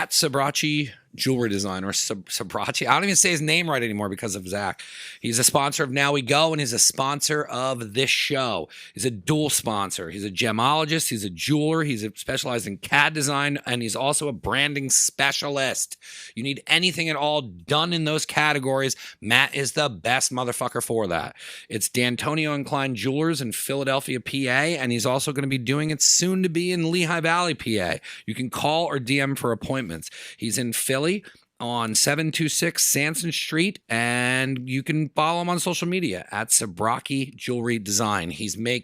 at Sabrachi Jewelry Design, or Sabrachi. I don't even say his name right anymore because of Zach. He's a sponsor of Now We Go, and he's a sponsor of this show. He's a dual sponsor. He's a gemologist. He's a jeweler. He's specialized in CAD design, and he's also a branding specialist. You need anything at all done in those categories, Matt is the best motherfucker for that. It's D'Antonio and Klein Jewelers in Philadelphia, PA, and he's also going to be doing it soon to be in Lehigh Valley, PA. You can call or DM for appointments. He's in Philly on 726 Sanson Street, and you can follow him on social media at Sabraki Jewelry Design. He's made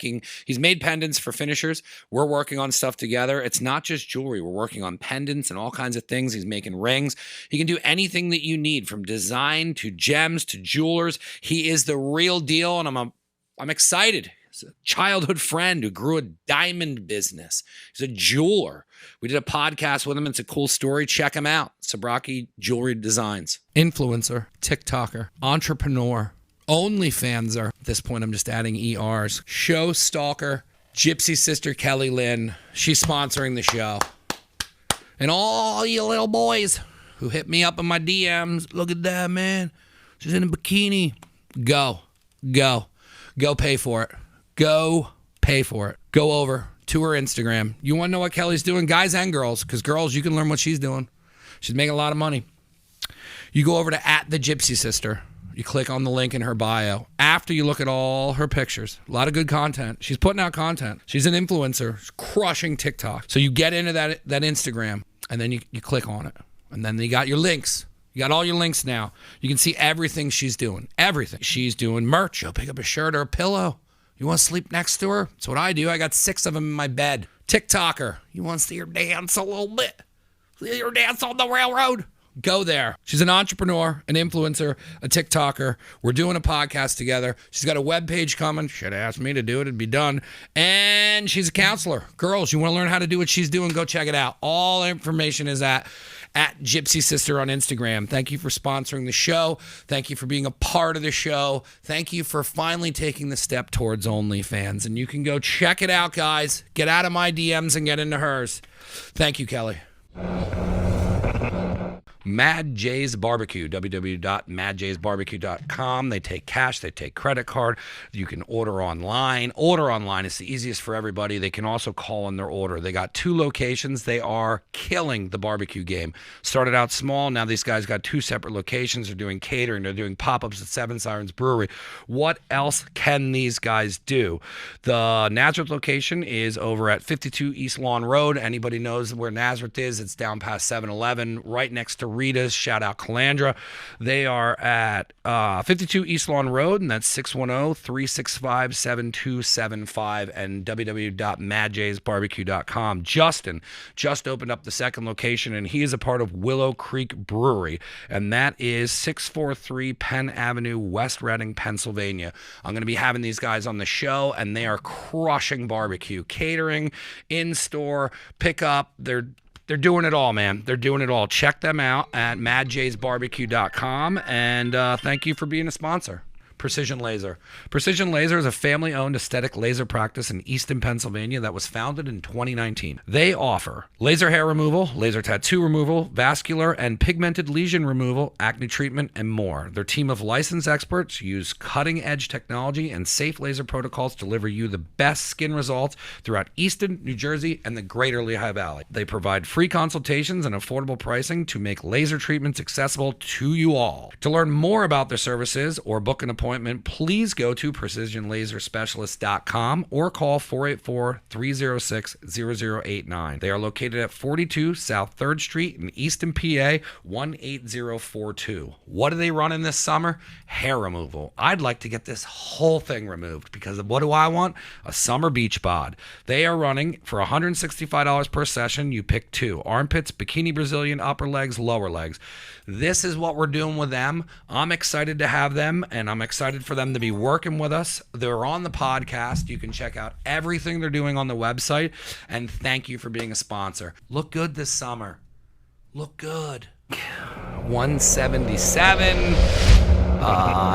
pendants for finishers. We're working on stuff together. It's not just jewelry. We're working on pendants and all kinds of things. He's making rings. He can do anything that you need, from design to gems to jewelers. He is the real deal, and I'm excited. He's a childhood friend who grew a diamond business. He's a jeweler. We did a podcast with him. It's a cool story. Check him out. Sabraki Jewelry Designs. Influencer, TikToker, entrepreneur, OnlyFanser. At this point, I'm just adding ERs. Show stalker, Gypsy Sister Kelly Lynn. She's sponsoring the show. And all you little boys who hit me up in my DMs, look at that, man. She's in a bikini. Go pay for it. Go pay for it. Go over to her Instagram. You want to know what Kelly's doing? Guys and girls, because girls, you can learn what she's doing. She's making a lot of money. You go over to @theGypsySister. You click on the link in her bio. After you look at all her pictures, a lot of good content. She's putting out content. She's an influencer. She's crushing TikTok. So you get into that Instagram, and then you click on it. And then you got your links. You got all your links now. You can see everything she's doing. Everything. She's doing merch. She'll pick up a shirt or a pillow. You want to sleep next to her? That's what I do. I got 6 of them in my bed. TikToker. You want to see her dance a little bit? See her dance on the railroad? Go there. She's an entrepreneur, an influencer, a TikToker. We're doing a podcast together. She's got a webpage coming. Should have asked me to do it. It'd be done. And she's a counselor. Girls, you want to learn how to do what she's doing? Go check it out. All the information is at Gypsy Sister on Instagram. Thank you for sponsoring the show. Thank you for being a part of the show. Thank you for finally taking the step towards OnlyFans. And you can go check it out, guys. Get out of my DMs and get into hers. Thank you, Kelly. Mad J's Barbecue, www.madjsbarbecue.com. They take cash, they take credit card. You can order online. Order online is the easiest for everybody. They can also call in their order. They got 2 locations. They are killing the barbecue game. Started out small. Now these guys got 2 separate locations. They're doing catering. They're doing pop-ups at Seven Sirens Brewery. What else can these guys do? The Nazareth location is over at 52 East Lawn Road. Anybody knows where Nazareth is? It's down past 7-Eleven, right next to Rita's. Shout out Calandra. They are at 52 East Lawn Road, and that's 610-365-7275 and www.madjsbarbecue.com. Justin just opened up the second location, and he is a part of Willow Creek Brewery, and that is 643 Penn Avenue, West Reading, Pennsylvania. I'm going to be having these guys on the show, and they are crushing barbecue, catering, in-store, pickup. They're doing it all, man. They're doing it all. Check them out at madjsbarbecue.com, and thank you for being a sponsor. Precision Laser. Precision Laser is a family-owned aesthetic laser practice in Easton, Pennsylvania that was founded in 2019. They offer laser hair removal, laser tattoo removal, vascular and pigmented lesion removal, acne treatment, and more. Their team of licensed experts use cutting-edge technology and safe laser protocols to deliver you the best skin results throughout Easton, New Jersey, and the greater Lehigh Valley. They provide free consultations and affordable pricing to make laser treatments accessible to you all. To learn more about their services or book an appointment, please go to precisionlaserspecialist.com or call 484-306-0089. They are located at 42 South 3rd Street in Easton, PA, 18042. What are they running this summer? Hair removal. I'd like to get this whole thing removed because what do I want? A summer beach bod. They are running for $165 per session. You pick 2. Armpits, bikini Brazilian, upper legs, lower legs. This is what we're doing with them. I'm excited to have them, and I'm excited for them to be working with us. They're on the podcast. You can check out everything they're doing on the website, and thank you for being a sponsor. Look good this summer. Look good. 177.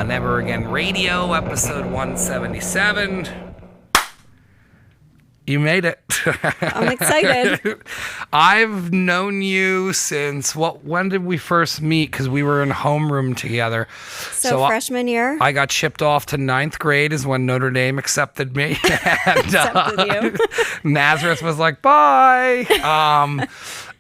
Never Again Radio, episode 177. You made it. I'm excited. I've known you since when did we first meet? Because we were in homeroom together. So freshman year. I got shipped off to 9th grade is when Notre Dame accepted me. And, Accepted you. Nazareth was like, bye.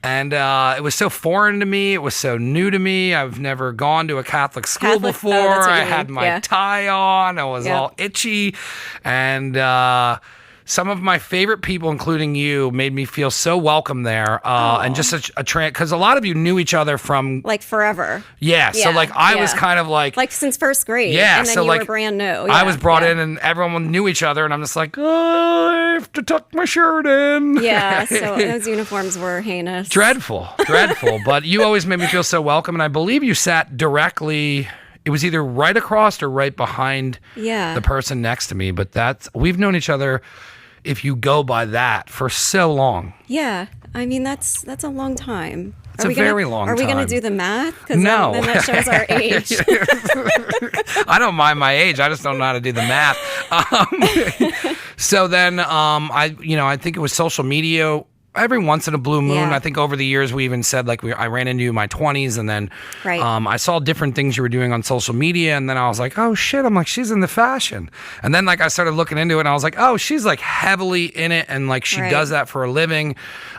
And it was so foreign to me. It was so new to me. I've never gone to a Catholic school before. That's what I you had mean. my tie on. I was all itchy. And some of my favorite people, including you, made me feel so welcome there. And just such a because a lot of you knew each other from like forever. Yeah. So like I was kind of like since first grade. Yeah. And then so you like were brand new. I was brought in and everyone knew each other, and I'm just like, oh, I have to tuck my shirt in. Yeah. So those uniforms were heinous. Dreadful. But you always made me feel so welcome, and I believe you sat directly. It was either right across or right behind the person next to me. But we've known each other, if you go by that, for so long. Yeah. I mean, that's a long time. It's a very long time. Are we going to do the math? Because no. then that shows our age. I don't mind my age. I just don't know how to do the math. So then I think it was social media. Every once in a blue moon, I think over the years we even said like I ran into you in my 20s, and then I saw different things you were doing on social media, and then I was like, oh shit, I'm like, she's in the fashion. And then like I started looking into it, and I was like, oh, she's like heavily in it, and like she does that for a living.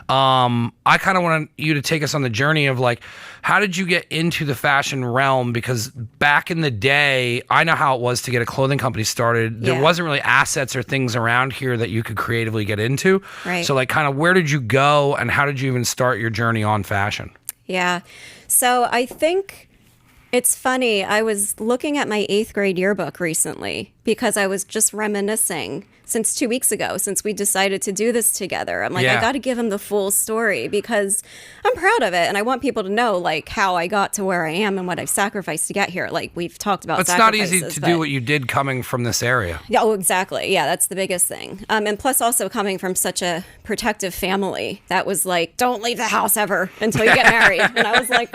I kind of want you to take us on the journey of like, how did you get into the fashion realm? Because back in the day, I know how it was to get a clothing company started. There wasn't really assets or things around here that you could creatively get into. Right. So like kind of where did you go, and how did you even start your journey on fashion? Yeah. So I think it's funny. I was looking at my 8th grade yearbook recently because I was just reminiscing since 2 weeks ago, since we decided to do this together. I'm like, I got to give him the full story because I'm proud of it. And I want people to know like how I got to where I am and what I've sacrificed to get here. Like we've talked about It's not easy to do what you did coming from this area. Yeah, oh, exactly. Yeah, that's the biggest thing. And plus also coming from such a protective family that was like, don't leave the house ever until you get married. And I was like,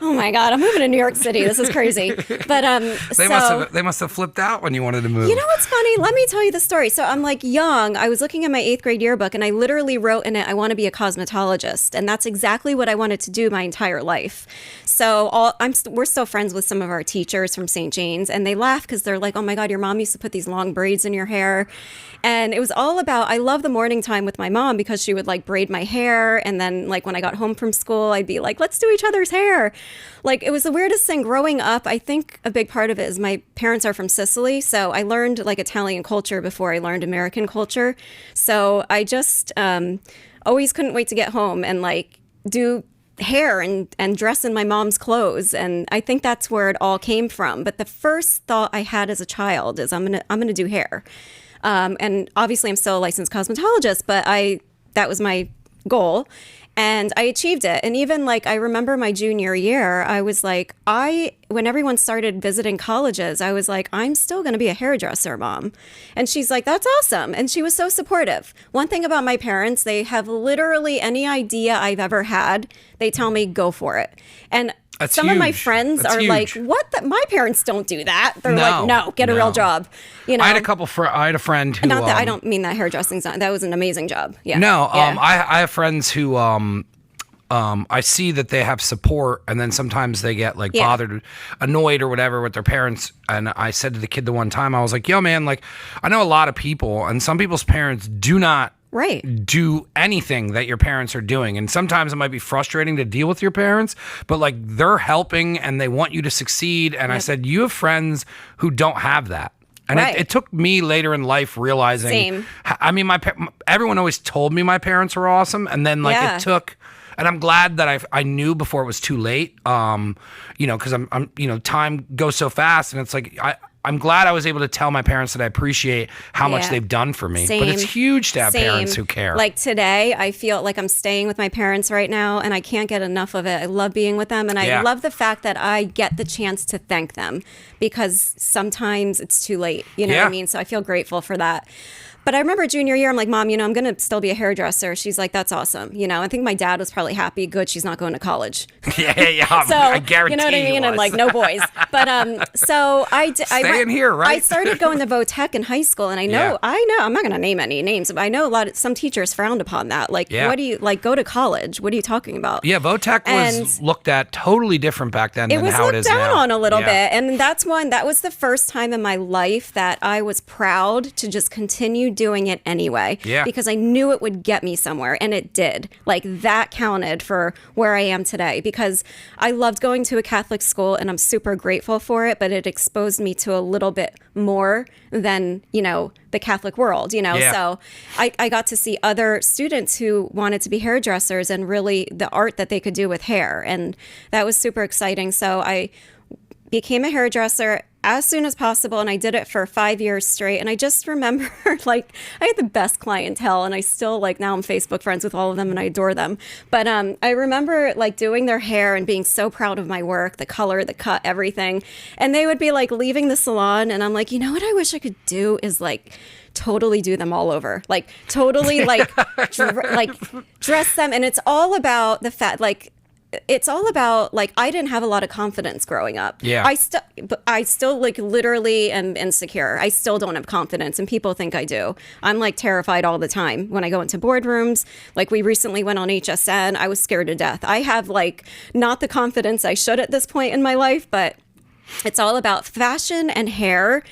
oh my God, I'm moving to New York City. This is crazy. But they must have flipped out when you wanted to move. You know what's funny? Let me tell you the story. So I'm like young. I was looking at my 8th grade yearbook, and I literally wrote in it, I want to be a cosmetologist. And that's exactly what I wanted to do my entire life. So we're still friends with some of our teachers from St. Jane's, and they laugh because they're like, oh my God, your mom used to put these long braids in your hair. And it was all about, I love the morning time with my mom because she would like braid my hair. And then like when I got home from school, I'd be like, let's do each other's hair. Like it was the weirdest thing growing up. I think a big part of it is my parents are from Sicily. So I learned like Italian culture before I learned American culture. So I just always couldn't wait to get home and like do hair and dress in my mom's clothes. And I think that's where it all came from. But the first thought I had as a child is I'm gonna do hair. And obviously I'm still a licensed cosmetologist, but that was my goal. And I achieved it. And even like, I remember my junior year, I was like, when everyone started visiting colleges, I was like, I'm still going to be a hairdresser, Mom. And she's like, that's awesome. And she was so supportive. One thing about my parents, they have literally any idea I've ever had, they tell me, go for it. And some of my friends are like, what? My parents don't do that. They're like, no, get a real job. You know, I had a friend who. Not that I don't mean that hairdressing's not. That was an amazing job. Yeah. No, I have friends who I see that they have support, and then sometimes they get like bothered, annoyed or whatever with their parents. And I said to the kid the one time, I was like, yo, man, like I know a lot of people, and some people's parents do not do anything that your parents are doing. And sometimes it might be frustrating to deal with your parents, but like they're helping and they want you to succeed. And I said, you have friends who don't have that. And it took me later in life realizing, Same. I mean, everyone always told me my parents were awesome. And then like it took, and I'm glad that I knew before it was too late. You know, cause I'm time goes so fast, and it's like, I'm glad I was able to tell my parents that I appreciate how much they've done for me. Same. But it's huge to have parents who care. Like today, I feel like I'm staying with my parents right now, and I can't get enough of it. I love being with them, and I love the fact that I get the chance to thank them because sometimes it's too late. You know what I mean? So I feel grateful for that. But I remember junior year, I'm like, Mom, I'm going to still be a hairdresser. She's like, that's awesome. I think my dad was probably happy. Good, she's not going to college. Yeah. So, I guarantee you know what I mean? he I'm was. like, no boys. But so Stay in here, right? I started going to Votech in high school, and I know, I'm not going to name any names, but I know some teachers frowned upon that. Like, what do you, like, go to college? What are you talking about? Yeah, Votech was looked at totally different back then than how it is now. It was looked down on a little bit. And that was the first time in my life that I was proud to just continue doing it anyway. Yeah. Because I knew it would get me somewhere, and it did. Like, that counted for where I am today, because I loved going to a Catholic school, and I'm super grateful for it, but it exposed me to a little bit more than, the Catholic world, Yeah. So I got to see other students who wanted to be hairdressers and really the art that they could do with hair. And that was super exciting. So I became a hairdresser as soon as possible, and I did it for 5 years straight. And I just remember, like, I had the best clientele, and I still, like, now I'm Facebook friends with all of them, and I adore them. But I remember, like, doing their hair and being so proud of my work, the color, the cut, everything. And they would be, like, leaving the salon, and I'm like, what I wish I could do is, like, totally do them all over, like, totally, like, dress them. And it's all about the fact, like, it's all about, like, I didn't have a lot of confidence growing up. Yeah. I still like, literally am insecure. I still don't have confidence, and people think I do. I'm, like, terrified all the time when I go into boardrooms. Like, we recently went on HSN. I was scared to death. I have, like, not the confidence I should at this point in my life, but it's all about fashion, and hair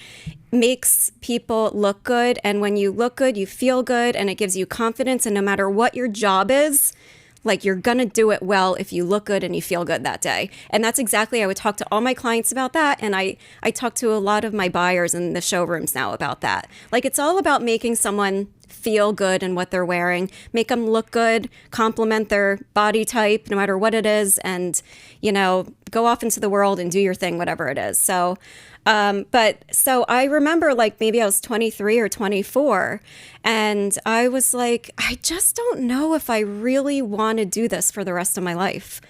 makes people look good. And when you look good, you feel good, and it gives you confidence. And no matter what your job is, like, you're going to do it well if you look good and you feel good that day. And that's exactly, I would talk to all my clients about that. And I talk to a lot of my buyers in the showrooms now about that. Like, it's all about making someone feel good in what they're wearing, make them look good, compliment their body type, no matter what it is, and, go off into the world and do your thing, whatever it is. So, so I remember, like, maybe I was 23 or 24, and I was like, I just don't know if I really want to do this for the rest of my life.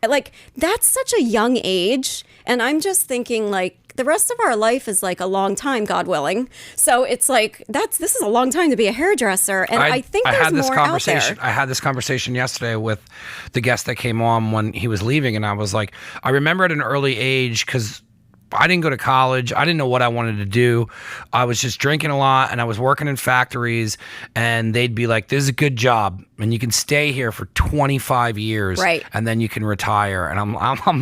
Like, that's such a young age. And I'm just thinking, like, the rest of our life is, like, a long time, God willing. So it's like, this is a long time to be a hairdresser. And I think there's more out there. I had this conversation yesterday with the guest that came on when he was leaving. And I was like, I remember at an early age, because I didn't go to college. I didn't know what I wanted to do. I was just drinking a lot, and I was working in factories, and they'd be like, this is a good job, and you can stay here for 25 years, right, and then you can retire. And I'm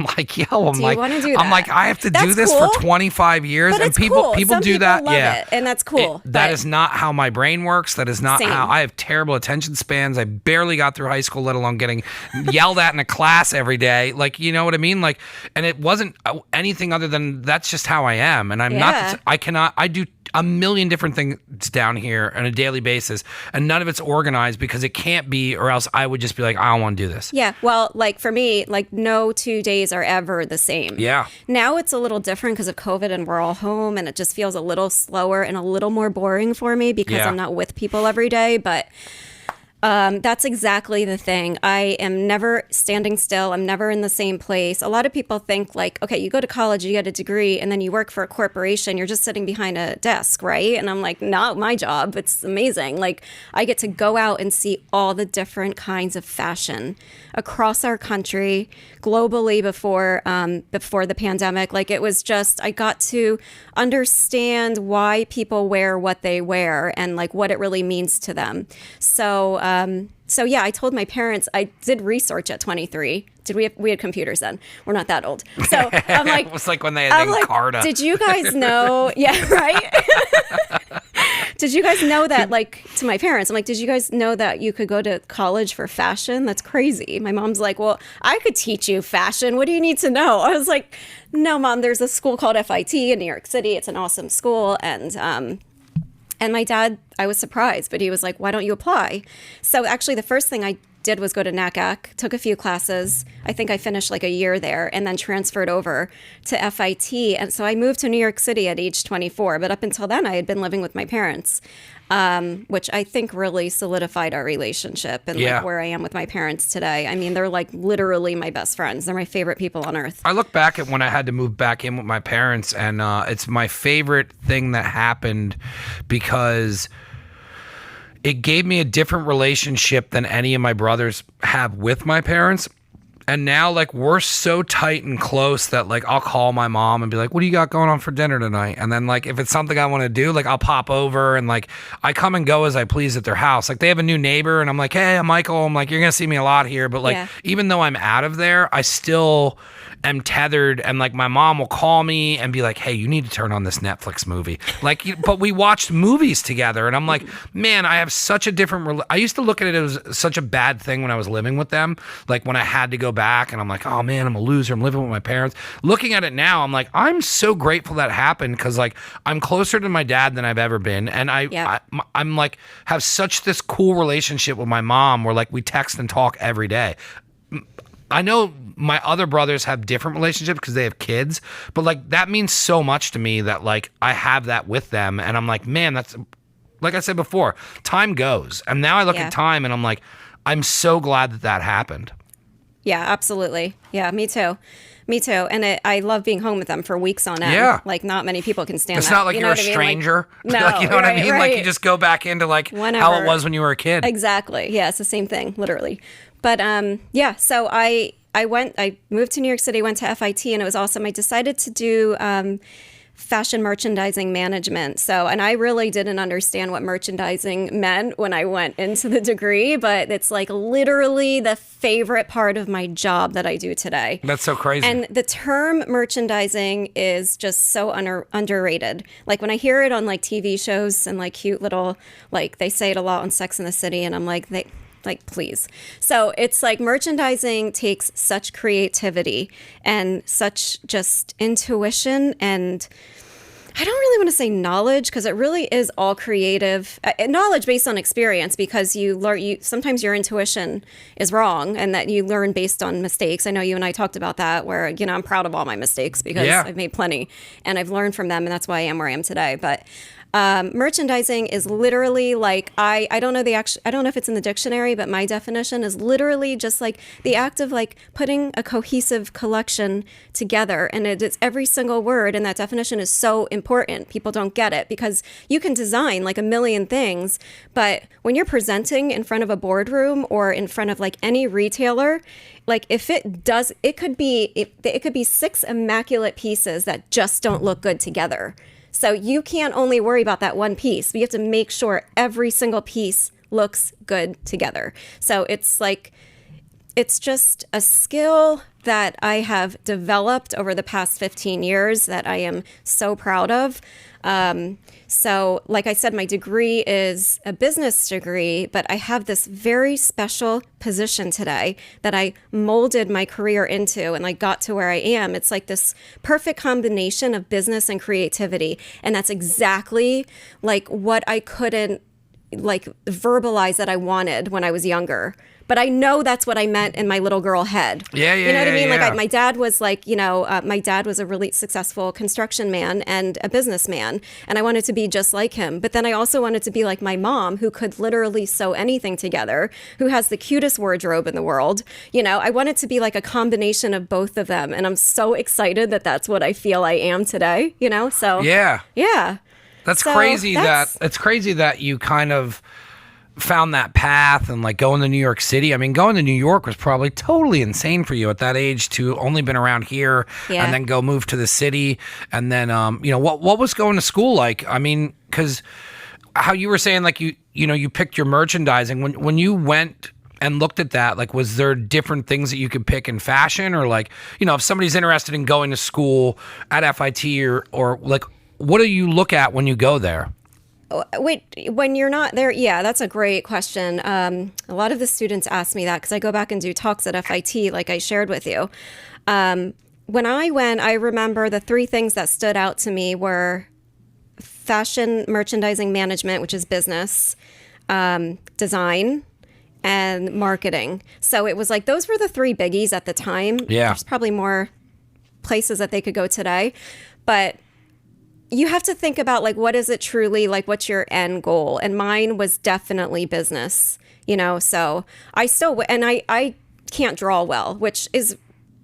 like, yo, do you want to do that? I'm like, I have to do this cool. for 25 years, but and it's cool. people do that. Love yeah, it, and that's cool. That is not how my brain works. That is not how I have terrible attention spans. I barely got through high school, let alone getting yelled at in a class every day. Like, you know what I mean? Like, and it wasn't anything other than that's just how I am. And I'm not, I do a million different things down here on a daily basis, and none of it's organized because it can't be, or else I would just be like, I don't want to do this. Yeah. Well, like, for me, like, no 2 days are ever the same. Yeah. Now it's a little different because of COVID, and we're all home, and it just feels a little slower and a little more boring for me because I'm not with people every day. But that's exactly the thing. I am never standing still. I'm never in the same place. A lot of people think, like, okay, you go to college, you get a degree, and then you work for a corporation. You're just sitting behind a desk, right? And I'm like, not my job. It's amazing. Like, I get to go out and see all the different kinds of fashion across our country, globally, before the pandemic. Like, it was just, I got to understand why people wear what they wear and, like, what it really means to them. So yeah, I told my parents. I did research at 23. We had computers then. We're not that old. So I'm like, it was like when they had Encarta. Did you guys know? Yeah, right. Did you guys know that? Like, to my parents, I'm like, did you guys know that you could go to college for fashion? That's crazy. My mom's like, well, I could teach you fashion. What do you need to know? I was like, no, Mom. There's a school called FIT in New York City. It's an awesome school, and my dad, I was surprised, but he was like, why don't you apply? So actually, the first thing I did was go to NACAC, took a few classes. I think I finished like a year there, and then transferred over to FIT. And so I moved to New York City at age 24. But up until then, I had been living with my parents, which I think really solidified our relationship and like where I am with my parents today. I mean, they're like literally my best friends. They're my favorite people on earth. I look back at when I had to move back in with my parents, and it's my favorite thing that happened because it gave me a different relationship than any of my brothers have with my parents. And now, like, we're so tight and close that, like, I'll call my mom and be like, what do you got going on for dinner tonight? And then, like, if it's something I want to do, like, I'll pop over and, like, I come and go as I please at their house. Like, they have a new neighbor and I'm like, hey, I'm Michael. I'm like, you're going to see me a lot here. But, like, even though I'm out of there, I still am tethered. And, like, my mom will call me and be like, hey, you need to turn on this Netflix movie. Like, but we watched movies together. And I'm like, man, I have such a different, I used to look at it as such a bad thing when I was living with them. Like, when I had to go back and I'm like, oh man, I'm a loser, I'm living with my parents. Looking at it now, I'm like, I'm so grateful that happened, because like I'm closer to my dad than I've ever been, and I'm like have such this cool relationship with my mom where like we text and talk every day. I know my other brothers have different relationships because they have kids, but like that means so much to me that like I have that with them, and I'm like, man, that's, like I said before, time goes, and now I look at time and I'm like, I'm so glad that that happened. Yeah, absolutely. Yeah, me too. Me too. And I love being home with them for weeks on end. Yeah. Like, not many people can stand that. It's not like you're a stranger. Like, no, like, you know what I mean? Like, you just go back into, like, how it was when you were a kid. Exactly. Yeah, it's the same thing, literally. But, so I moved to New York City, went to FIT, and it was awesome. I decided to do fashion merchandising management. So, and I really didn't understand what merchandising meant when I went into the degree, but it's like literally the favorite part of my job that I do today. That's so crazy. And the term merchandising is just so underrated. Like when I hear it on like TV shows and like cute little, like they say it a lot on Sex and the City, and I'm like, please. So it's like merchandising takes such creativity and such just intuition, and I don't really want to say knowledge, because it really is all creative knowledge based on experience, because you learn, sometimes your intuition is wrong, and that you learn based on mistakes. I know you and I talked about that, where, you know, I'm proud of all my mistakes because I've made plenty and I've learned from them, and that's why I am where I am today. But merchandising is literally like, I don't know I don't know if it's in the dictionary, but my definition is literally just like the act of like putting a cohesive collection together. And it's every single word in that definition is so important. People don't get it, because you can design like a million things, but when you're presenting in front of a boardroom or in front of like any retailer, like if it could be 6 immaculate pieces that just don't look good together. So you can't only worry about that one piece, but you have to make sure every single piece looks good together. So it's like, it's just a skill that I have developed over the past 15 years that I am so proud of. So like I said, my degree is a business degree, but I have this very special position today that I molded my career into and like got to where I am. It's like this perfect combination of business and creativity. And that's exactly like what I couldn't like verbalize that I wanted when I was younger. But I know that's what I meant in my little girl head. Yeah. You know what I mean? Like my dad was like, you know, my dad was a really successful construction man and a businessman. And I wanted to be just like him. But then I also wanted to be like my mom, who could literally sew anything together, who has the cutest wardrobe in the world. You know, I wanted to be like a combination of both of them. And I'm so excited that that's what I feel I am today, you know? So yeah. That's crazy. It's crazy that you kind of found that path and like going to New York City. I mean, going to New York was probably totally insane for you at that age to only been around here and then go move to the city. And then, you know, what was going to school like? I mean, because how you were saying, like, you picked your merchandising when you went and looked at that, like, was there different things that you could pick in fashion, or like, you know, if somebody's interested in going to school at FIT or like, what do you look at when you go there? Wait, when you're not there, that's a great question. A lot of the students ask me that because I go back and do talks at FIT, like I shared with you. When I went, I remember the 3 things that stood out to me were fashion merchandising management, which is business, design, and marketing. So it was like, those were the 3 biggies at the time. Yeah. There's probably more places that they could go today, but you have to think about like, what is it truly like, what's your end goal? And mine was definitely business, you know? So I still, and I can't draw well, which is,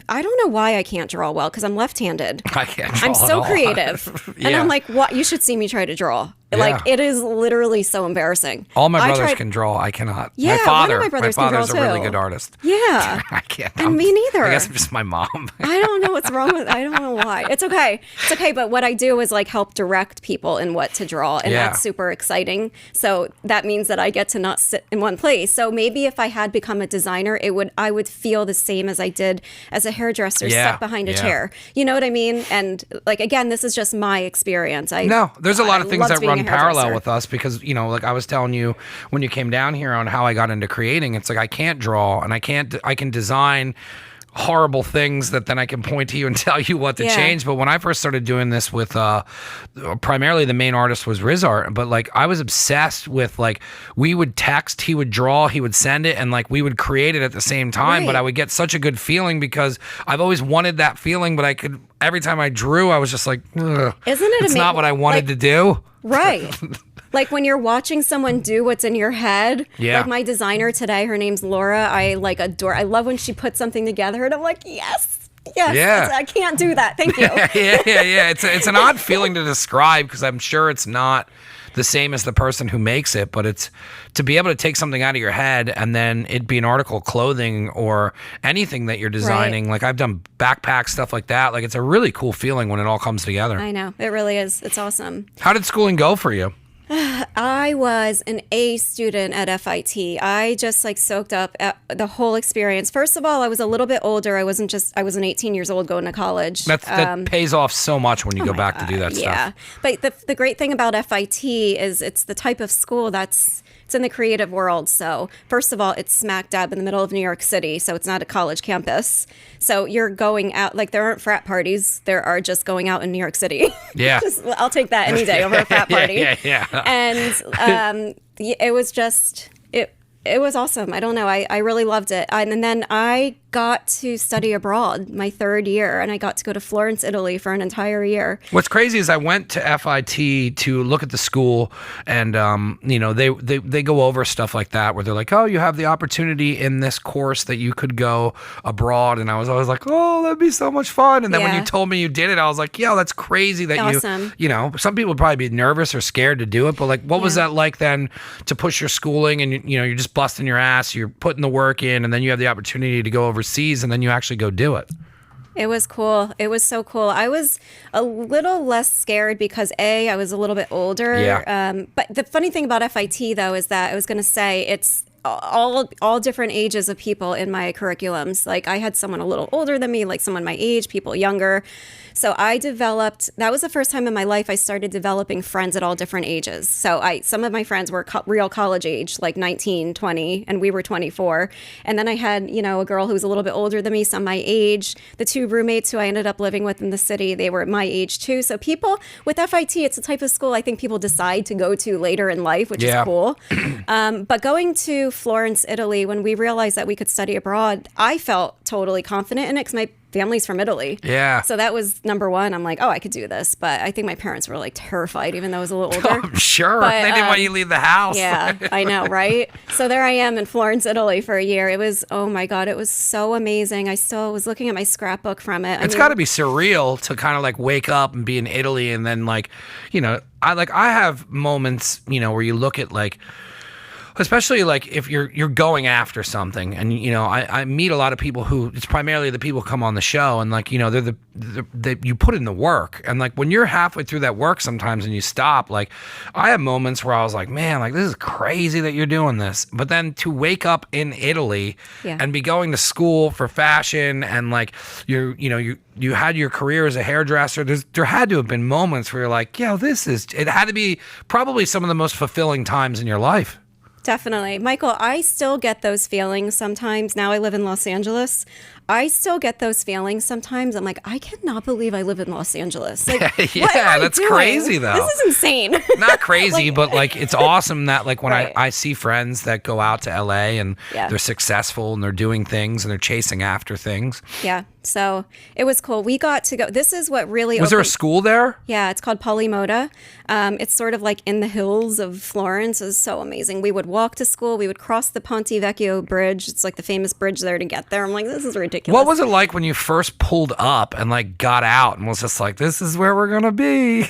I don't know why I can't draw well, because I'm left-handed. I can't draw I'm so at all. creative. And I'm like, what? You should see me try to draw. Like, it is literally so embarrassing. All my brothers can draw. I cannot. Yeah, one of my brothers can draw father's a really too. good artist. Yeah. I can't. And me neither. I guess I'm just my mom. I don't know what's wrong with I don't know why. It's okay. It's okay. But what I do is like help direct people in what to draw. And that's super exciting. So that means that I get to not sit in one place. So maybe if I had become a designer, I would feel the same as I did as a hairdresser stuck behind a chair. You know what I mean? And like, again, this is just my experience. There's a lot of things that run parallel with us because, you know, like I was telling you when you came down here on how I got into creating, it's like I can't draw and I can design horrible things that then I can point to you and tell you what to change. But when I first started doing this with primarily the main artist was Rizart, but like I was obsessed with like we would text, he would draw, he would send it, and like we would create it at the same time. But I would get such a good feeling because I've always wanted that feeling, but I could every time I drew I was just like, ugh, isn't it it's not what I wanted to do. Right. Like when you're watching someone do what's in your head. Like my designer today, her name's Laura. I like adore. I love when she puts something together and I'm like, yes. I can't do that. Thank you. Yeah. It's an odd feeling to describe because I'm sure it's not the same as the person who makes it, but it's to be able to take something out of your head and then it be an article of clothing or anything that you're designing. Like I've done backpacks, stuff like that. Like it's a really cool feeling when it all comes together. I know. It really is. It's awesome. How did schooling go for you? I was an A student at FIT. I just like soaked up the whole experience. First of all, I was a little bit older. I wasn't 18 years old going to college. That pays off so much when you go back to do that stuff. Yeah. But the great thing about FIT is it's the type of school it's in the creative world. So first of all, it's smack dab in the middle of New York City. So it's not a college campus. So you're going out, like there aren't frat parties. There are just going out in New York City. Yeah. I'll take that any day over a frat party. Yeah. And it was just, it was awesome. I don't know. I really loved it. And then I got to study abroad my third year, and I got to go to Florence, Italy for an entire year. What's crazy is I went to FIT to look at the school, and you know they go over stuff like that where they're like, oh, you have the opportunity in this course that you could go abroad, and I was always like, oh, that'd be so much fun. And then when you told me you did it, I was like, yo, that's crazy that you know, some people would probably be nervous or scared to do it, but like, what was that like then to push your schooling and you know you're just busting your ass, you're putting the work in, and then you have the opportunity to go overseas and then you actually go do it? It was cool. It was so cool. I was a little less scared because I was a little bit older. Yeah. But the funny thing about FIT though is that I was going to say it's all different ages of people in my curriculums. Like I had someone a little older than me, like someone my age, people younger. So that was the first time in my life I started developing friends at all different ages. So some of my friends were real college age, like 19, 20, and we were 24. And then I had, you know, a girl who was a little bit older than me, some my age. The two roommates who I ended up living with in the city, they were my age too. So people with FIT, it's a type of school I think people decide to go to later in life, which is cool. But going to Florence, Italy, when we realized that we could study abroad, I felt totally confident in it because my family's from Italy. Yeah. So that was number one. I'm like, oh, I could do this. But I think my parents were like terrified, even though I was a little older. I'm sure. But, they didn't want you to leave the house. Yeah, I know, right? So there I am in Florence, Italy for a year. It was, oh my God, it was so amazing. I still was looking at my scrapbook from it. It's got to be surreal to kind of like wake up and be in Italy and then like, you know, I have moments, you know, where you look at like, especially like if you're going after something, and you know I meet a lot of people who it's primarily the people who come on the show, and like you know they're you put in the work, and like when you're halfway through that work sometimes and you stop, like I have moments where I was like, man, like this is crazy that you're doing this, but then to wake up in Italy and be going to school for fashion, and like you had your career as a hairdresser, there had to have been moments where you're like, yeah, it had to be probably some of the most fulfilling times in your life. Definitely. Michael, I still get those feelings sometimes. Now I live in Los Angeles. I still get those feelings sometimes. I'm like, I cannot believe I live in Los Angeles. Like, yeah, that's crazy though. This is insane. Not crazy, but like it's awesome that like when I see friends that go out to LA and they're successful and they're doing things and they're chasing after things. Yeah. So it was cool. We got to go. This is what really Was there a school there? Yeah, it's called Polimoda. It's sort of like in the hills of Florence. It was so amazing. We would walk to school. We would cross the Ponte Vecchio Bridge. It's like the famous bridge there to get there. I'm like, this is ridiculous. ridiculous. What was it like when you first pulled up and like got out and was just like, this is where we're gonna be?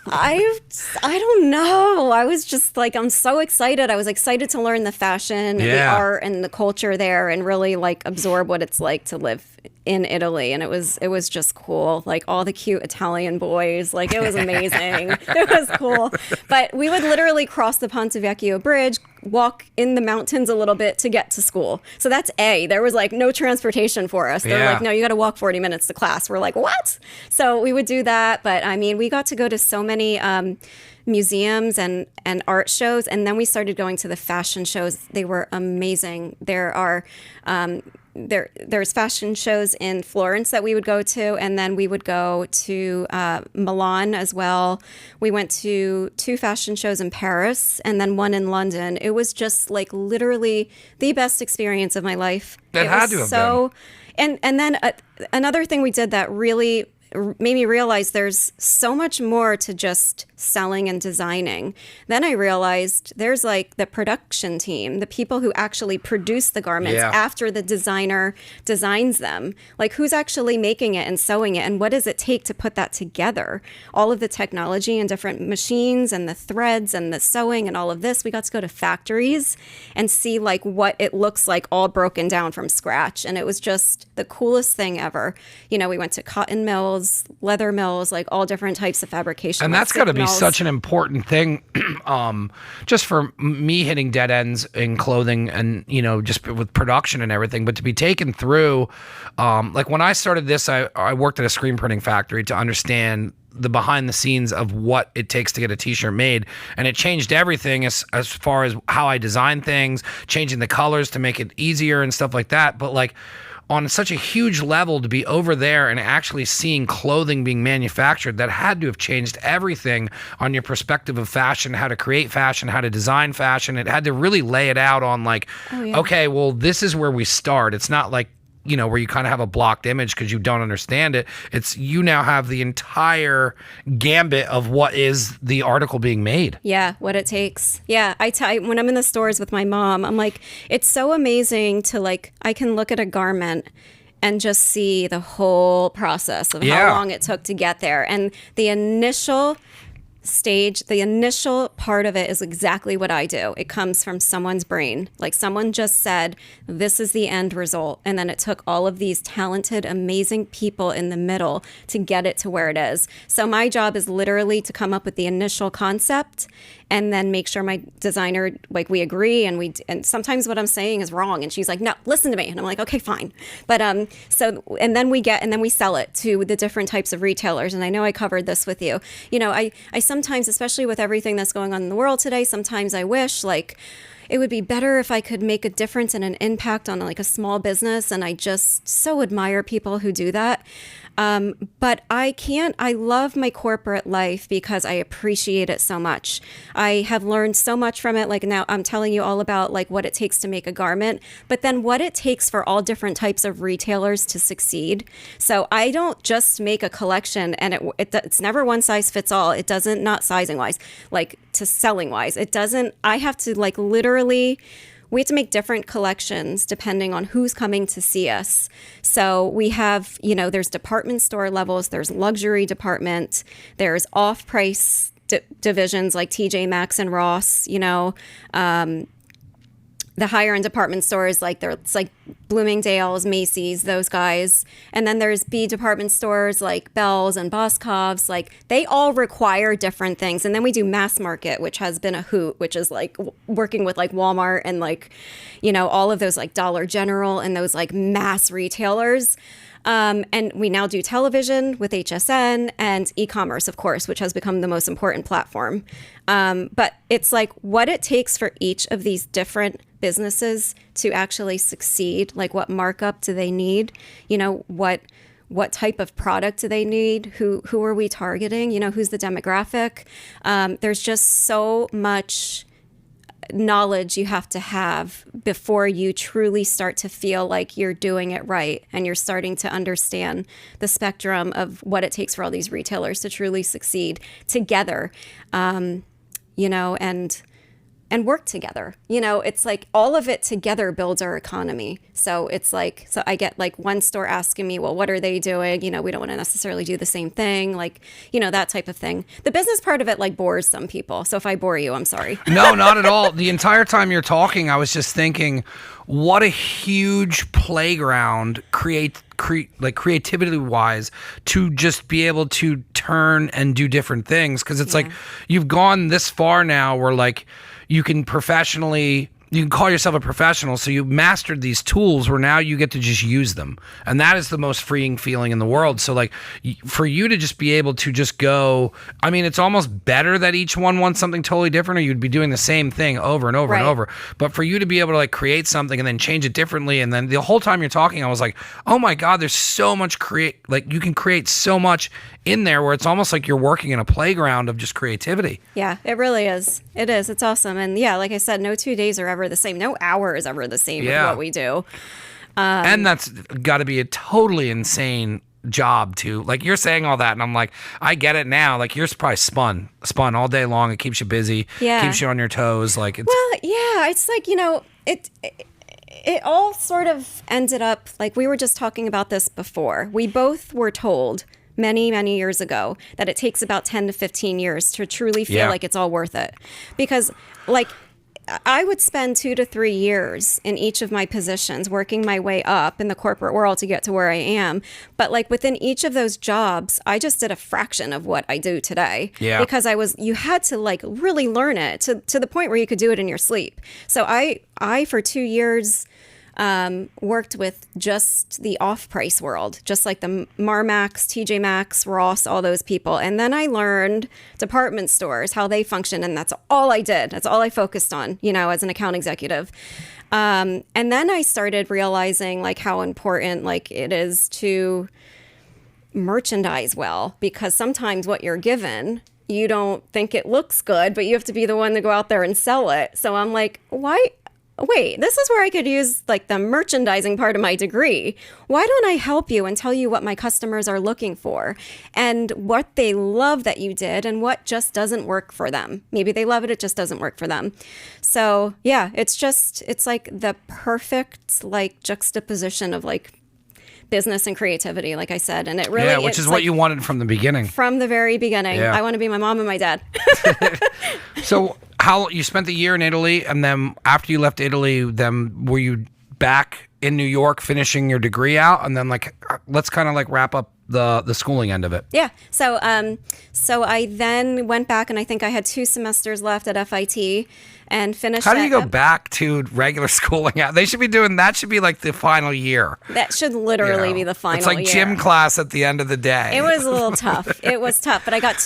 I don't know. I was just like, I'm so excited. I was excited to learn the fashion and the art and the culture there and really like absorb what it's like to live in Italy. And it was just cool. Like all the cute Italian boys, like it was amazing. It was cool. But we would literally cross the Ponte Vecchio Bridge, walk in the mountains a little bit to get to school. So that's there was like no transportation for us. They're like, no, you got to walk 40 minutes to class. We're like, what? So we would do that. But I mean, we got to go to so many museums and art shows. And then we started going to the fashion shows. They were amazing. There's fashion shows in Florence that we would go to, and then we would go to Milan as well. We went to 2 fashion shows in Paris and then 1 in London. It was just like literally the best experience of my life. It had to have been. And then another thing we did that really made me realize there's so much more to just selling and designing. Then I realized there's like the production team, the people who actually produce the garments after the designer designs them. Like who's actually making it and sewing it, and what does it take to put that together? All of the technology and different machines and the threads and the sewing and all of this. We got to go to factories and see like what it looks like all broken down from scratch. And it was just the coolest thing ever. You know, we went to cotton mills, leather mills, like all different types of fabrication. And that's got to be such an important thing, just for me hitting dead ends in clothing and, you know, just with production and everything, but to be taken through, like when I started this, I worked at a screen printing factory to understand the behind the scenes of what it takes to get a t-shirt made. And it changed everything as far as how I design things, changing the colors to make it easier and stuff like that. But like, on such a huge level to be over there and actually seeing clothing being manufactured, that had to have changed everything on your perspective of fashion, how to create fashion, how to design fashion. It had to really lay it out on like, okay, well, this is where we start. It's not like, you know, where you kind of have a blocked image because you don't understand it. It's you now have the entire gambit of what is the article being made. Yeah, what it takes. Yeah, when I'm in the stores with my mom, I'm like, it's so amazing to like, I can look at a garment and just see the whole process of how long it took to get there. And the initial stage, the initial part of it is exactly what I do. It comes from someone's brain. Like someone just said, this is the end result. And then it took all of these talented, amazing people in the middle to get it to where it is. So my job is literally to come up with the initial concept and then make sure my designer, like we agree, and sometimes what I'm saying is wrong. And she's like, no, listen to me. And I'm like, okay, fine. But and then we sell it to the different types of retailers. And I know I covered this with you. You know, I sometimes, especially with everything that's going on in the world today, sometimes I wish like it would be better if I could make a difference and an impact on like a small business. And I just so admire people who do that. But I can't. I love my corporate life because I appreciate it so much. I have learned so much from it. Like now I'm telling you all about like what it takes to make a garment, but then what it takes for all different types of retailers to succeed. So I don't just make a collection and it's never one size fits all. It doesn't, not sizing wise, like to selling wise. It doesn't, I have to like literally, we have to make different collections depending on who's coming to see us. So we have, you know, there's department store levels, there's luxury department, there's off-price divisions like TJ Maxx and Ross, you know, the higher end department stores, like it's like Bloomingdale's, Macy's, those guys. And then there's B department stores like Bell's and Boscov's. Like they all require different things. And then we do mass market, which has been a hoot, which is like working with like Walmart and like, you know, all of those like Dollar General and those like mass retailers. And we now do television with HSN and e-commerce, of course, which has become the most important platform. But it's like what it takes for each of these different businesses to actually succeed. Like what markup do they need? You know, what type of product do they need? Who are we targeting? You know, who's the demographic? There's just so much knowledge you have to have before you truly start to feel like you're doing it right and you're starting to understand the spectrum of what it takes for all these retailers to truly succeed together. You know, and and work together. You know, it's like all of it together builds our economy. So it's like, so I get like one store asking me, well, what are they doing? You know, we don't want to necessarily do the same thing. Like, you know, that type of thing. The business part of it like bores some people. So if I bore you, I'm sorry. No, not at all. The entire time you're talking, I was just thinking, what a huge playground creativity wise to just be able to turn and do different things. Cause it's like, you've gone this far now where like you can call yourself a professional. So you mastered these tools where now you get to just use them. And that is the most freeing feeling in the world. So like for you to just be able to just go, I mean, it's almost better that each one wants something totally different, or you'd be doing the same thing over and over and over. But for you to be able to like create something and then change it differently. And then the whole time you're talking, I was like, oh my God, there's so much like you can create so much in there where it's almost like you're working in a playground of just creativity. Yeah, it really is. It is. It's awesome. And yeah, like I said, no 2 days are ever the same. No hour is ever the same with what we do. And that's got to be a totally insane job too. Like you're saying all that and I'm like, I get it now. Like you're probably spun all day long. It keeps you busy. Yeah. Keeps you on your toes. Like it's it's like, you know, it all sort of ended up like we were just talking about this before. We both were told many, many years ago that it takes about 10 to 15 years to truly feel like it's all worth it. Because like I would spend 2 to 3 years in each of my positions working my way up in the corporate world to get to where I am. But like within each of those jobs, I just did a fraction of what I do today. Yeah. Because you had to like really learn it to the point where you could do it in your sleep. So I for 2 years worked with just the off-price world, just like the Marmax, TJ Maxx, Ross, all those people. And then I learned department stores, how they function. And that's all I did. That's all I focused on, you know, as an account executive. And then I started realizing like how important like it is to merchandise well, because sometimes what you're given, you don't think it looks good, but you have to be the one to go out there and sell it. So I'm like, wait, this is where I could use like the merchandising part of my degree. Why don't I help you and tell you what my customers are looking for and what they love that you did and what just doesn't work for them? Maybe they love it, it just doesn't work for them. So yeah, it's like the perfect like juxtaposition of like business and creativity, like I said. And it really which is what you wanted from the beginning. From the very beginning. Yeah. I want to be my mom and my dad. So how you spent the year in Italy, and then after you left Italy, then were you back in New York finishing your degree out? And then like let's kind of like wrap up the schooling end of it. Yeah. So I then went back, and I think I had 2 semesters left at FIT and finished. How do you go back to regular schooling? They should be doing that. Should be like the final year. That should literally be the final year. It's like gym class at the end of the day. It was a little tough. It was tough, but I met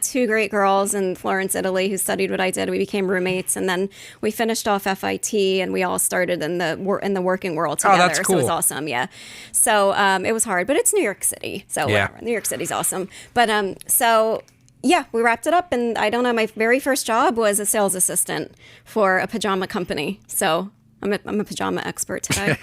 2 great girls in Florence, Italy, who studied what I did. We became roommates, and then we finished off FIT, and we all started in the working world together. Oh, that's cool. So it was awesome. Yeah. So it was hard, but it's New York City, so whatever. New York City's awesome. But yeah, we wrapped it up, and I don't know, my very first job was a sales assistant for a pajama company. So I'm a pajama expert today.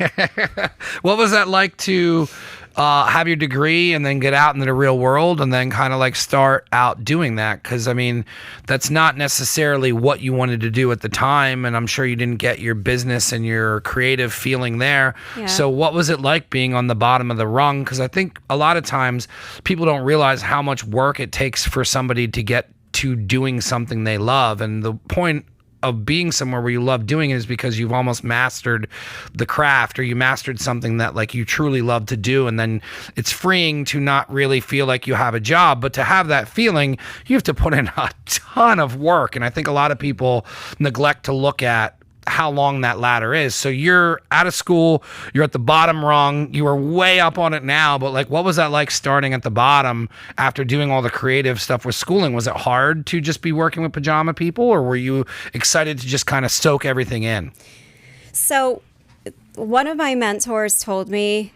What was that like to have your degree and then get out into the real world and then kind of like start out doing that? Because I mean, that's not necessarily what you wanted to do at the time, and I'm sure you didn't get your business and your creative feeling there. Yeah. So what was it like being on the bottom of the rung? Because I think a lot of times people don't realize how much work it takes for somebody to get to doing something they love, and the point of being somewhere where you love doing it is because you've almost mastered the craft, or you mastered something that like you truly love to do. And then it's freeing to not really feel like you have a job, but to have that feeling, you have to put in a ton of work. And I think a lot of people neglect to look at how long that ladder is. So you're out of school, you're at the bottom rung, you are way up on it now, but like, what was that like starting at the bottom after doing all the creative stuff with schooling? Was it hard to just be working with pajama people, or were you excited to just kind of soak everything in? So one of my mentors told me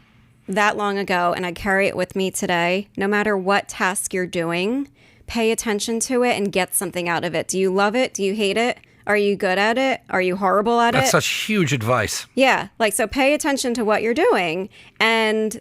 that long ago, and I carry it with me today, no matter what task you're doing, pay attention to it and get something out of it. Do you love it? Do you hate it? Are you good at it? Are you horrible at it? That's such huge advice. Yeah. Like, so pay attention to what you're doing and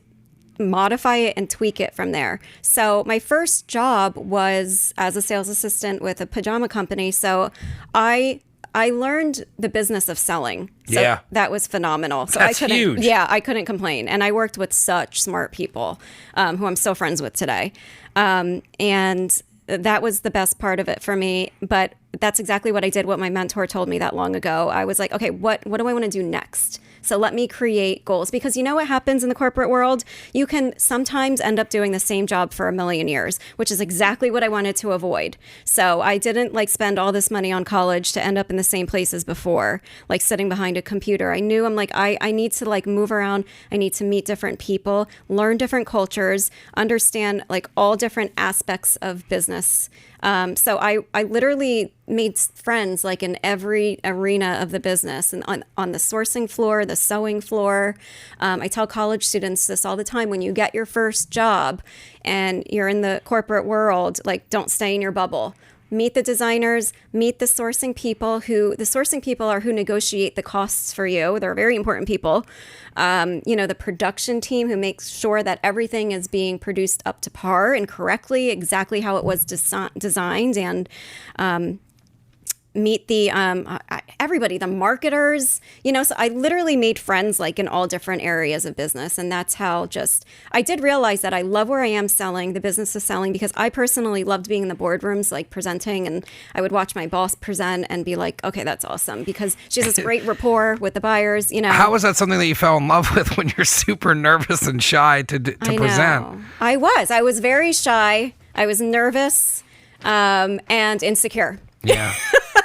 modify it and tweak it from there. So my first job was as a sales assistant with a pajama company. So I I learned the business of selling. So Yeah. that was phenomenal. So That's I couldn't, huge. Yeah, I couldn't complain. And I worked with such smart people who I'm still friends with today. And that was the best part of it for me. But that's exactly what I did, what my mentor told me that long ago. I was like, okay, what do I want to do next? So let me create goals, because you know what happens in the corporate world? You can sometimes end up doing the same job for a million years, which is exactly what I wanted to avoid. So I didn't like spend all this money on college to end up in the same place as before, like sitting behind a computer. I knew I'm like, I need to like move around. I need to meet different people, learn different cultures, understand like all different aspects of business. So I literally made friends like in every arena of the business, and on the sourcing floor, the sewing floor. I tell college students this all the time: when you get your first job and you're in the corporate world, like, don't stay in your bubble. Meet the designers, meet the sourcing people are who negotiate the costs for you. They're very important people. The production team who makes sure that everything is being produced up to par and correctly, exactly how it was designed, and meet the everybody, the marketers, so I literally made friends like in all different areas of business. And that's how I did realize that I love where I am selling, the business of selling, because I personally loved being in the boardrooms, like presenting, and I would watch my boss present and be like, okay, that's awesome, because she has this great rapport with the buyers. How was that something that you fell in love with when you're super nervous and shy to present? I was very shy. I was nervous and insecure. Yeah.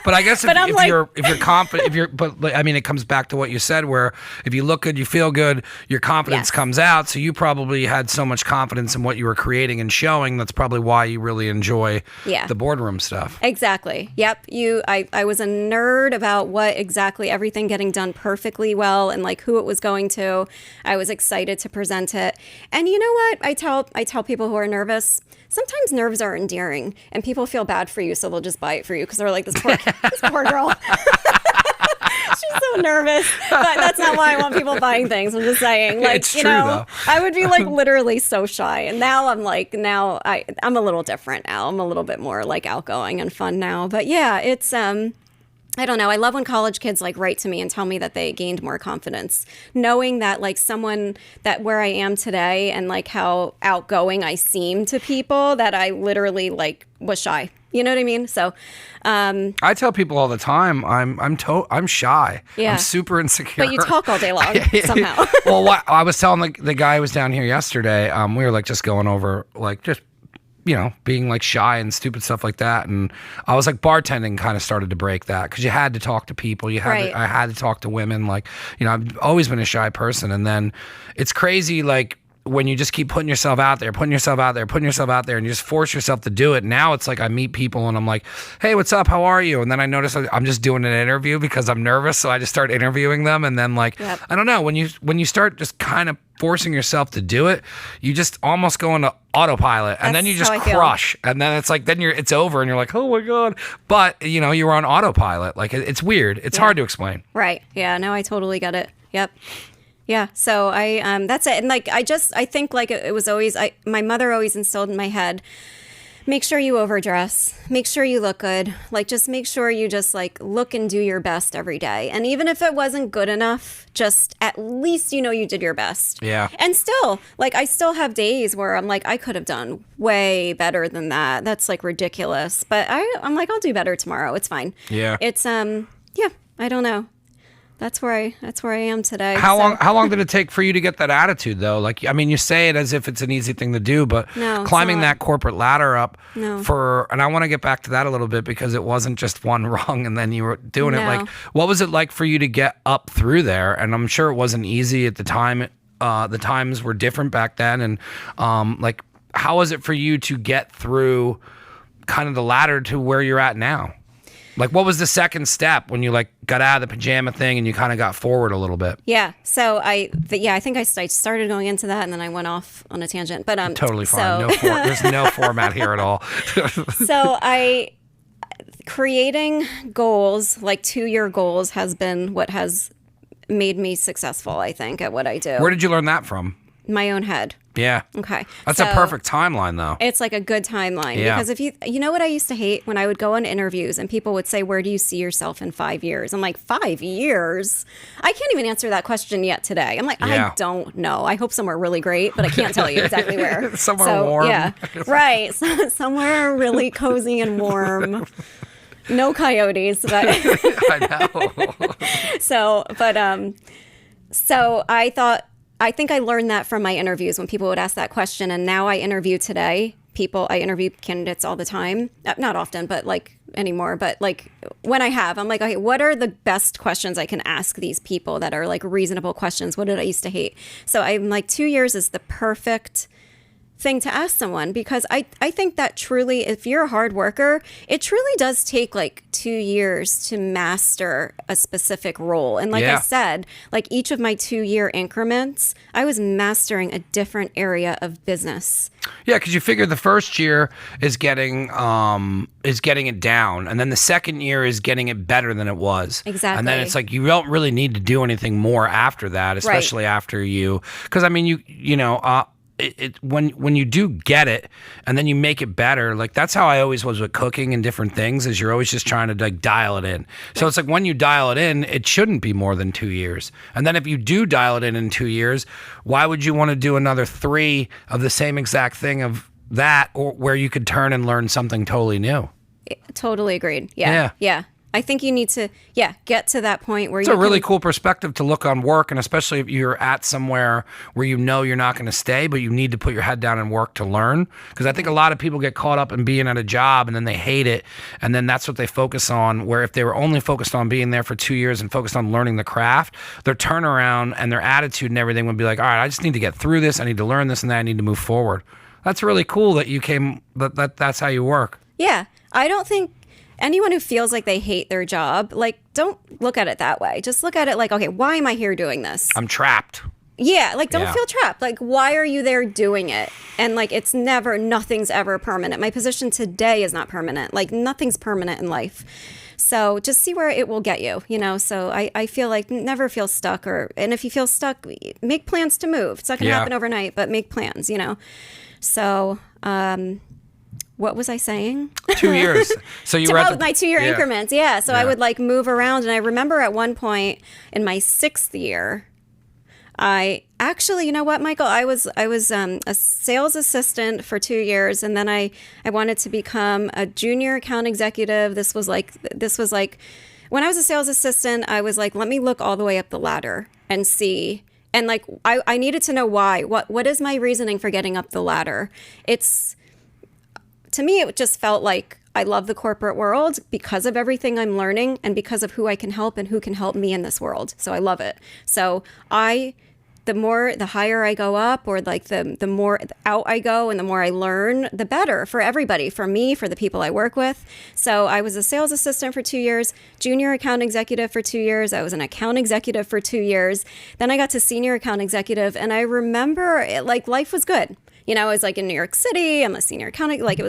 But I guess if you're confident, but I mean, it comes back to what you said, where if you look good, you feel good, your confidence comes out. So you probably had so much confidence in what you were creating and showing. That's probably why you really enjoy the boardroom stuff. Exactly. Yep. I was a nerd about what exactly everything getting done perfectly well and like who it was going to. I was excited to present it. And you know what? I tell people who are nervous, sometimes nerves are endearing and people feel bad for you, so they'll just buy it for you because they're like, this poor girl. She's so nervous. But that's not why I want people buying things. I'm just saying, like, it's true, though. I would be like literally so shy. And now I'm like, I'm a little different now. I'm a little bit more like outgoing and fun now. But yeah, it's I don't know. I love when college kids like write to me and tell me that they gained more confidence, knowing that like someone that where I am today and like how outgoing I seem to people, that I literally like was shy. You know what I mean? So, I tell people all the time, I'm shy. Yeah. I'm super insecure. But you talk all day long somehow. Well, I was telling the guy who was down here yesterday. We were like just going over like just being like shy and stupid stuff like that. And I was like, bartending kind of started to break that, because you had to talk to people. I had to talk to women. Like, I've always been a shy person. And then it's crazy, like, when you just keep putting yourself out there, and you just force yourself to do it. Now it's like I meet people and I'm like, hey, what's up? How are you? And then I notice I'm just doing an interview because I'm nervous. So I just start interviewing them. And then like, I don't know, when you start just kind of forcing yourself to do it, you just almost go into autopilot, and then you just crush. And then it's like, it's over and you're like, oh my God. But you're on autopilot. Like it's weird. It's hard to explain. Right. Yeah, no, I totally get it. Yep. Yeah, so I that's it. And like I think like it was always my mother always instilled in my head, make sure you overdress, make sure you look good, like just make sure you just like look and do your best every day. And even if it wasn't good enough, just at least you did your best. Yeah. And still, like I still have days where I'm like, I could have done way better than that. That's like ridiculous. But I'm like, I'll do better tomorrow. It's fine. Yeah. It's yeah, I don't know. That's where I am today. How long did it take for you to get that attitude though? Like, I mean, you say it as if it's an easy thing to do, but climbing that corporate ladder up and I want to get back to that a little bit, because it wasn't just one rung and then you were doing it. Like, what was it like for you to get up through there? And I'm sure it wasn't easy at the time. The times were different back then. And like, how was it for you to get through kind of the ladder to where you're at now? Like, what was the second step when you like got out of the pajama thing and you kind of got forward a little bit? Yeah. So I think I started going into that and then I went off on a tangent. But totally fine. There's no format here at all. So creating goals, like 2-year goals, has been what has made me successful, I think, at what I do. Where did you learn that from? my own head. Yeah. Okay. That's So a perfect timeline, though. it's like a good timeline Yeah. because if you know what I used to hate when I would go on interviews and people would say, where do you see yourself in 5 years? I'm like, 5 years? I can't even answer that question yet today. I'm like, Yeah. I don't know. I hope somewhere really great, but I can't tell you exactly where. Somewhere warm. Yeah. Right. Somewhere really cozy and warm. No coyotes. But I know. So I think I learned that from my interviews when people would ask that question. And now I interview today. I interview candidates all the time. Not often, but like anymore. But like when I have, I'm like, okay, what are the best questions I can ask these people that are like reasonable questions? What did I used to hate? So I'm like, 2 years is the perfect thing to ask someone because I think that truly, if you're a hard worker, it truly does take like 2 years to master a specific role. And like I said, like each of my 2-year increments, I was mastering a different area of business. Yeah, because you figure the first year is getting it down, and then the second year is getting it better than it was. Exactly. And then it's like you don't really need to do anything more after that, especially after you, because I mean you know. When you do get it and then you make it better, like that's how I always was with cooking and different things, is you're always just trying to like dial it in. So it's like when you dial it in, it shouldn't be more than 2 years. And then if you do dial it in 2 years, why would you want to do another 3 of the same exact thing of that, or where you could turn and learn something totally new? Totally agreed. Yeah. I think you need to, get to that point where it's a really cool perspective to look on work, and especially if you're at somewhere where you know you're not going to stay, but you need to put your head down and work to learn. Because I think a lot of people get caught up in being at a job and then they hate it, and then that's what they focus on, where if they were only focused on being there for 2 years and focused on learning the craft, their turnaround and their attitude and everything would be like, all right, I just need to get through this, I need to learn this, and then I need to move forward. That's really cool that you came, that's how you work. Yeah. I don't think anyone who feels like they hate their job, like, don't look at it that way. Just look at it like, okay, why am I here doing this? I'm trapped. Yeah, like, don't feel trapped. Like, why are you there doing it? And like, nothing's ever permanent. My position today is not permanent. Like, nothing's permanent in life. So just see where it will get you, you know? So I feel like never feel stuck, and if you feel stuck, make plans to move. It's not going to happen overnight, but make plans, you know? So, what was I saying? 2 years. So you were at my 2-year increments. Yeah. So I would like move around. And I remember at one point in my 6th year, I actually, you know what, Michael, I was a sales assistant for 2 years. And then I wanted to become a junior account executive. This was like, when I was a sales assistant, I was like, let me look all the way up the ladder and see. And like, I needed to know why. What is my reasoning for getting up the ladder? To me, it just felt like I love the corporate world because of everything I'm learning and because of who I can help and who can help me in this world. So I love it. So the higher I go up, or like the more out I go and the more I learn, the better for everybody, for me, for the people I work with. So I was a sales assistant for 2 years, junior account executive for 2 years. I was an account executive for 2 years. Then I got to senior account executive, and I remember like life was good. You know, I was like in New York City, I'm a senior accountant, like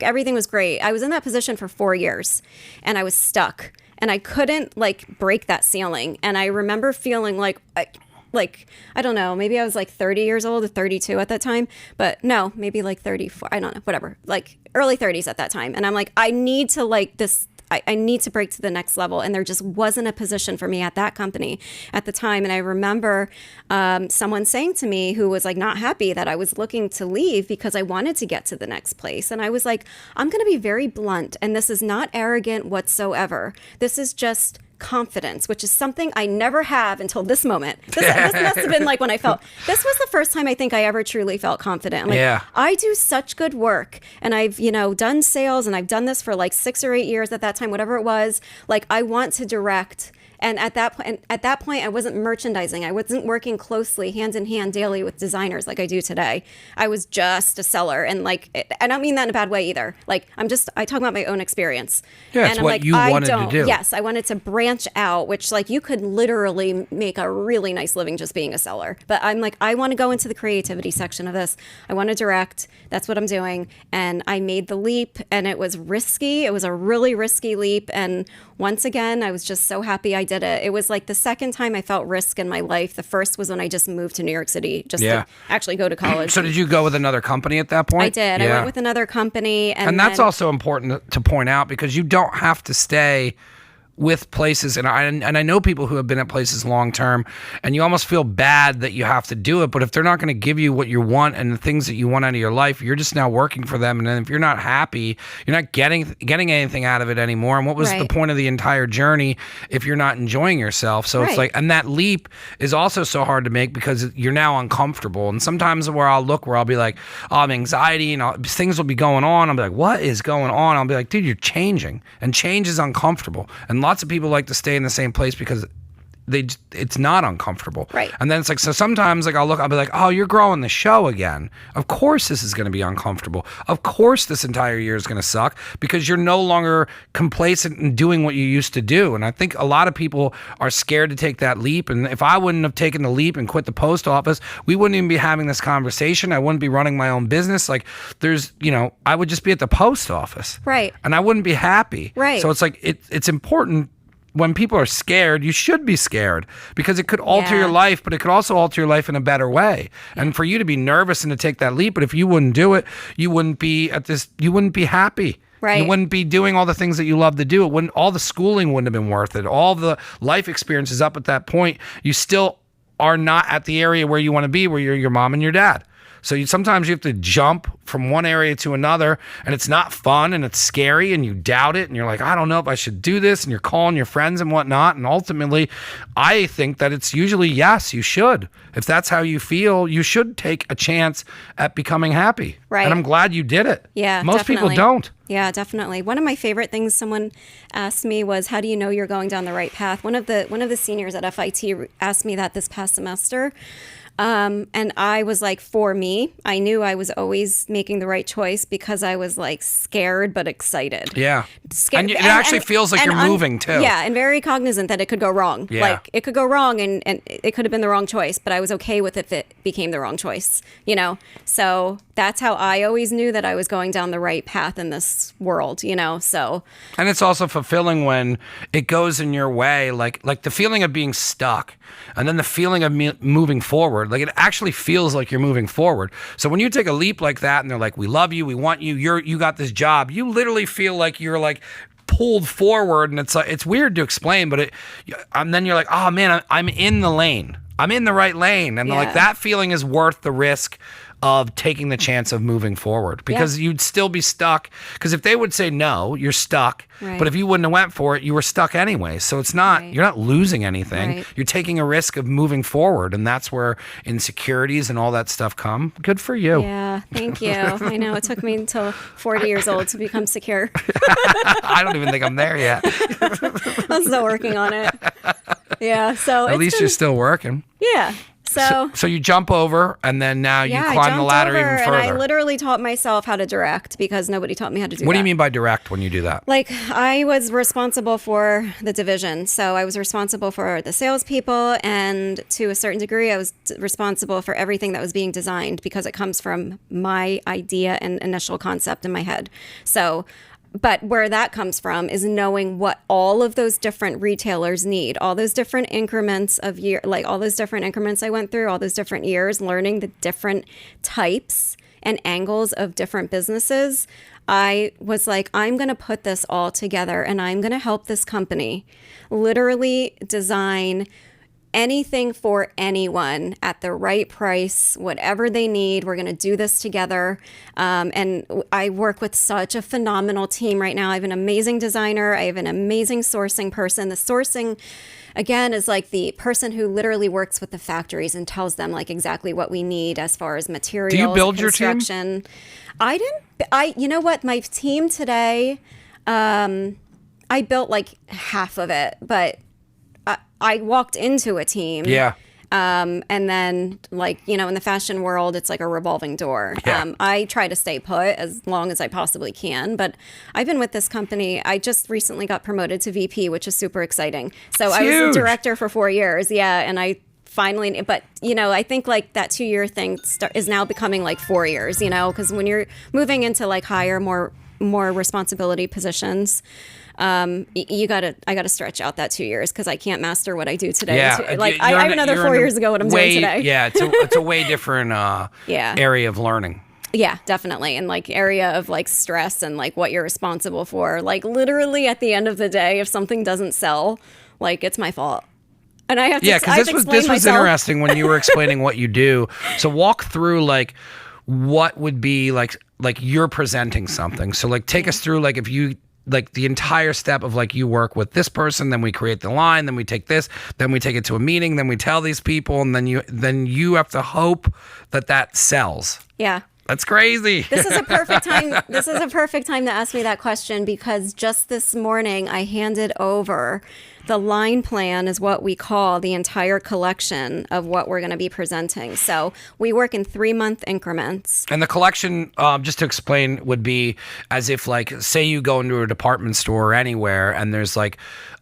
everything was great. I was in that position for 4 years and I was stuck and I couldn't like break that ceiling. And I remember feeling like, I don't know, maybe I was like 30 years old or 32 at that time, but no, maybe like 34, I don't know, whatever, like early 30s at that time. And I'm like, I need to like this, I need to break to the next level. And there just wasn't a position for me at that company at the time. And I remember someone saying to me who was like not happy that I was looking to leave because I wanted to get to the next place. And I was like, I'm going to be very blunt. And this is not arrogant whatsoever. This is just confidence, which is something I never have until this moment. This must have been like when this was the first time I think I ever truly felt confident. I'm like, I do such good work, and I've, done sales, and I've done this for like 6 or 8 years at that time, whatever it was. Like, I want to direct. And at that point, I wasn't merchandising. I wasn't working closely, hand in hand, daily with designers like I do today. I was just a seller, and like, I don't mean that in a bad way either. Like, I talk about my own experience. Yeah, and it's I'm what like, you wanted to do. Yes, I wanted to branch out, which like you could literally make a really nice living just being a seller. But I'm like, I want to go into the creativity section of this. I want to direct. That's what I'm doing. And I made the leap, and it was risky. It was a really risky leap. And once again, I was just so happy I did it. It was like the second time I felt risk in my life. The first was when I just moved to New York City just to actually go to college. So did you go with another company at that point? I did. I went with another company. And that's also important to point out, because you don't have to stay with places, and I know people who have been at places long term, and you almost feel bad that you have to do it. But if they're not going to give you what you want and the things that you want out of your life, you're just now working for them. And then if you're not happy, you're not getting anything out of it anymore. And what was the point of the entire journey if you're not enjoying yourself? So it's like, and that leap is also so hard to make because you're now uncomfortable. And sometimes where I'll be like, oh, I'm anxiety, and things will be going on. I'll be like, what is going on? I'll be like, dude, you're changing, and change is uncomfortable. And lots of people like to stay in the same place because it's not uncomfortable. Right. And then it's like, so sometimes like I'll be like, oh, you're growing the show again. Of course this is going to be uncomfortable. Of course this entire year is going to suck because you're no longer complacent in doing what you used to do. And I think a lot of people are scared to take that leap. And if I wouldn't have taken the leap and quit the post office, we wouldn't even be having this conversation. I wouldn't be running my own business. Like I would just be at the post office. Right. And I wouldn't be happy. Right. So it's like, it's important. When people are scared, you should be scared because it could alter your life, but it could also alter your life in a better way. And for you to be nervous and to take that leap, but if you wouldn't do it, you wouldn't be you wouldn't be happy. Right. You wouldn't be doing all the things that you love to do. All the schooling wouldn't have been worth it. All the life experiences up at that point, you still are not at the area where you want to be, where you're your mom and your dad. So sometimes you have to jump from one area to another, and it's not fun, and it's scary, and you doubt it, and you're like, I don't know if I should do this, and you're calling your friends and whatnot, and ultimately, I think that it's usually yes, you should. If that's how you feel, you should take a chance at becoming happy. Right. And I'm glad you did it. Yeah, Most definitely. people don't. Yeah, definitely. One of my favorite things someone asked me was, how do you know you're going down the right path? One of the seniors at FIT asked me that this past semester. And I was like, for me, I knew I was always making the right choice because I was like scared but excited. Yeah. Scared. And it actually feels like you're moving too. Yeah, and very cognizant that it could go wrong. Yeah. Like it could go wrong and it could have been the wrong choice, but I was okay with it if it became the wrong choice, So that's how I always knew that I was going down the right path in this world, so. And it's also fulfilling when it goes in your way, like the feeling of being stuck and then the feeling of moving forward. Like it actually feels like you're moving forward. So when you take a leap like that and they're like, we love you, we want you, you got this job, you literally feel like you're like pulled forward, and it's weird to explain, but and then you're like, oh man, I'm in the lane. I'm in the right lane. And like that feeling is worth the risk of taking the chance of moving forward, because you'd still be stuck. Because if they would say no, you're stuck. Right. But if you wouldn't have went for it, you were stuck anyway. So it's not, you're not losing anything. Right. You're taking a risk of moving forward. And that's where insecurities and all that stuff come. Good for you. Yeah, thank you. I know it took me until 40 years old to become secure. I don't even think I'm there yet. I'm still working on it. Yeah, so At least you're still working. Yeah. So you jump over, and then now you climb the ladder even further. And I literally taught myself how to direct because nobody taught me how to do that. What do you mean by direct when you do that? Like, I was responsible for the division. So I was responsible for the salespeople, and to a certain degree, I was responsible for everything that was being designed because it comes from my idea and initial concept in my head. But where that comes from is knowing what all of those different retailers need, all those different increments of year, like all those different increments I went through, all those different years, learning the different types and angles of different businesses. I was like, I'm going to put this all together and I'm going to help this company literally design anything for anyone at the right price, whatever they need. We're going to do this together. And I work with such a phenomenal team right now. I have an amazing designer. I have an amazing sourcing person. The sourcing, again, is like the person who literally works with the factories and tells them like exactly what we need as far as materials. Do you build your team? You know what? My team today, I built like half of it, but I walked into a team. Yeah. And then, in the fashion world, it's like a revolving door. Yeah. I try to stay put as long as I possibly can. But I've been with this company. I just recently got promoted to VP, which is super exciting. So I was a director for 4 years. Yeah. And I finally, but, I think like that 2-year thing is now becoming like 4 years, because when you're moving into like higher, more responsibility positions, I gotta stretch out that 2 years because I can't master what I do today. Yeah, Like I have another 4 years to go what I'm doing today. Yeah, it's a way different area of learning. Yeah, definitely. And like area of like stress and like what you're responsible for. Like literally at the end of the day, if something doesn't sell, like it's my fault. And I have to because this was interesting when you were explaining what you do. So walk through like what would be like you're presenting something. So like take us through like if you like the entire step of like you work with this person, then we create the line, then we take this, then we take it to a meeting, then we tell these people, and then you have to hope that sells. Yeah. That's crazy. This is a perfect time. This is a perfect time to ask me that question because just this morning I handed over the line plan is what we call the entire collection of what we're going to be presenting. So we work in 3-month increments. And the collection, just to explain, would be as if like, say you go into a department store or anywhere and there's like,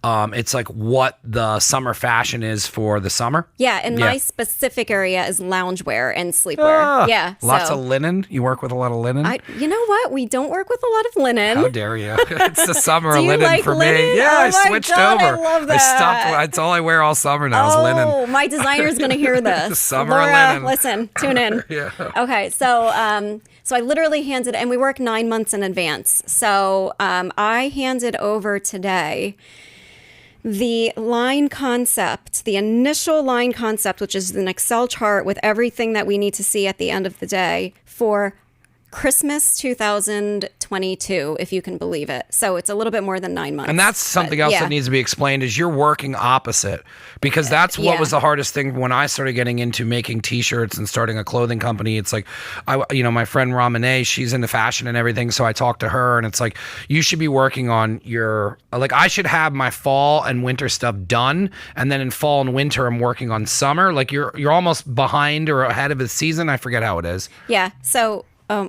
it's like what the summer fashion is for the summer. Yeah, and my specific area is loungewear and sleepwear. Yeah, lots of linen. You work with a lot of linen. You know what? We don't work with a lot of linen. How dare you? It's the summer of linen like for linen? me. Yeah, Oh I my switched God, over. I love that. I stopped. That's all I wear all summer now is linen. Oh, my designer's gonna hear this. Summer Laura, linen. Listen, tune in. Yeah. Okay, so I literally handed, and we work 9 months in advance. So I handed over today the line concept, the initial line concept, which is an Excel chart with everything that we need to see at the end of the day for Christmas 2022, if you can believe it. So it's a little bit more than 9 months. And that's something else that needs to be explained is you're working opposite because that's what was the hardest thing when I started getting into making t-shirts and starting a clothing company. It's like, my friend Ramane, she's into fashion and everything. So I talked to her and it's like, you should be working on I should have my fall and winter stuff done. And then in fall and winter, I'm working on summer. Like you're almost behind or ahead of the season. I forget how it is. Yeah. So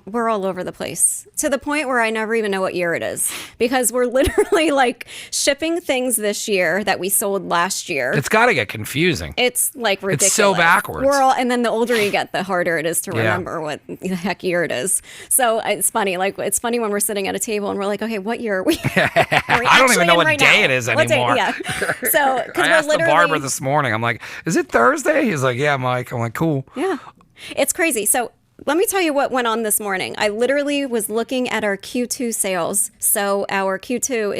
we're all over the place to the point where I never even know what year it is because we're literally like shipping things this year that we sold last year. It's got to get confusing. It's like ridiculous. It's so backwards. And then the older you get, the harder it is to remember what the heck year it is. So it's funny. Like it's funny when we're sitting at a table and we're like, okay, what year are we? I don't even know what day it is anymore. Yeah. So I asked the barber this morning. I'm like, is it Thursday? He's like, yeah, Mike. I'm like, cool. Yeah. It's crazy. So let me tell you what went on this morning. I literally was looking at our Q2 sales. So our Q2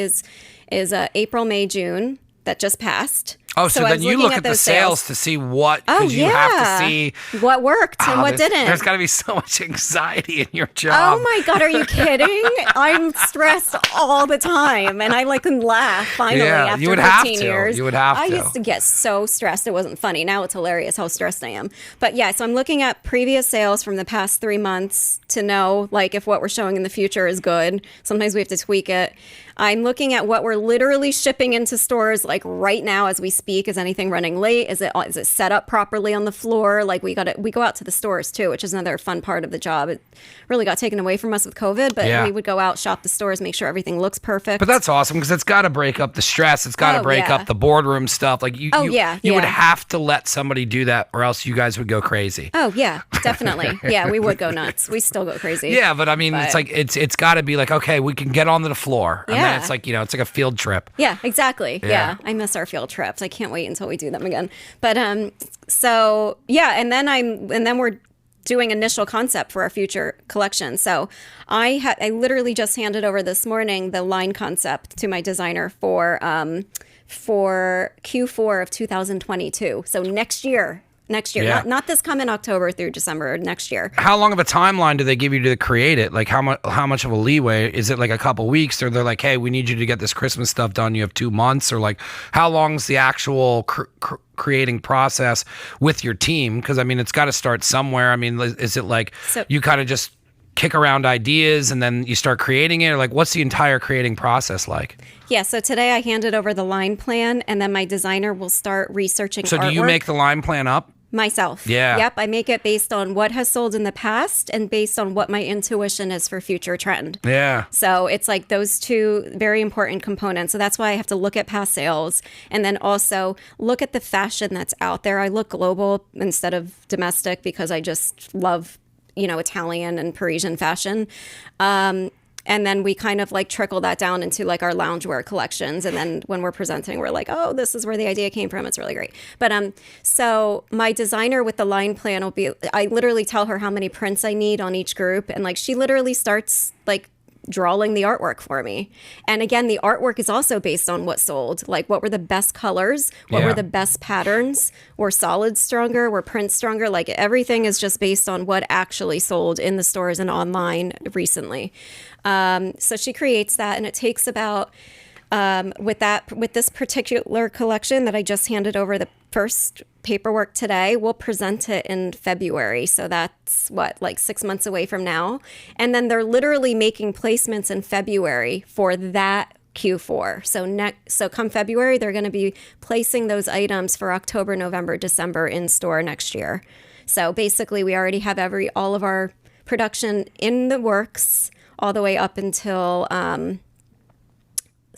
is April, May, June that just passed. Oh, so then you look at the sales to see what, because you have to see what worked and what didn't. There's got to be so much anxiety in your job. Oh my God, are you kidding? I'm stressed all the time. And I can laugh finally after 15 years. You would have to. I used to get so stressed. It wasn't funny. Now it's hilarious how stressed I am. But yeah, so I'm looking at previous sales from the past 3 months to know if what we're showing in the future is good. Sometimes we have to tweak it. I'm looking at what we're literally shipping into stores right now as we speak. Is anything running late? Is it set up properly on the floor? We go out to the stores too, which is another fun part of the job. It really got taken away from us with COVID, but we would go out, shop the stores, make sure everything looks perfect. But that's awesome because it's got to break up the stress. It's got to break up the boardroom stuff. You would have to let somebody do that or else you guys would go crazy. Oh yeah, definitely. Yeah, we would go nuts. We still go crazy. Yeah, but I mean, it's got to be okay, we can get onto the floor. And then it's it's like a field trip. Yeah, exactly. Yeah. I miss our field trips. I can't wait until we do them again. But so yeah, and then we're doing initial concept for our future collection. So I literally just handed over this morning the line concept to my designer for Q4 of 2022. So next year, not this coming October through December, next year. How long of a timeline do they give you to create it? How much of a leeway? Is it a couple weeks, or they're like, hey, we need you to get this Christmas stuff done, you have 2 months, or how long's the actual creating process with your team? Because I mean, it's got to start somewhere. I mean, is it you kind of just kick around ideas and then you start creating it, or what's the entire creating process like? Yeah, so today I handed over the line plan, and then my designer will start researching So do you make the line plan up? Myself. Yeah. Yep. I make it based on what has sold in the past and based on what my intuition is for future trend. Yeah. So it's those two very important components. So that's why I have to look at past sales and then also look at the fashion that's out there. I look global instead of domestic because I just love, Italian and Parisian fashion. And then we kind of like trickle that down into like our loungewear collections. And then when we're presenting, we're like, oh, this is where the idea came from. It's really great. But so my designer with the line plan will be, I literally tell her how many prints I need on each group. And like she literally starts like drawing the artwork for me. And again, the artwork is also based on what sold. Like what were the best colors? What were the best patterns? Were solids stronger? Were prints stronger? Like everything is just based on what actually sold in the stores and online recently. So she creates that, and it takes about with this particular collection that I just handed over the first paperwork today, we'll present it in February. So that's like 6 months away from now. And then they're literally making placements in February for that Q4. So come February, they're going to be placing those items for October, November, December in store next year. So basically we already have all of our production in the works all the way up until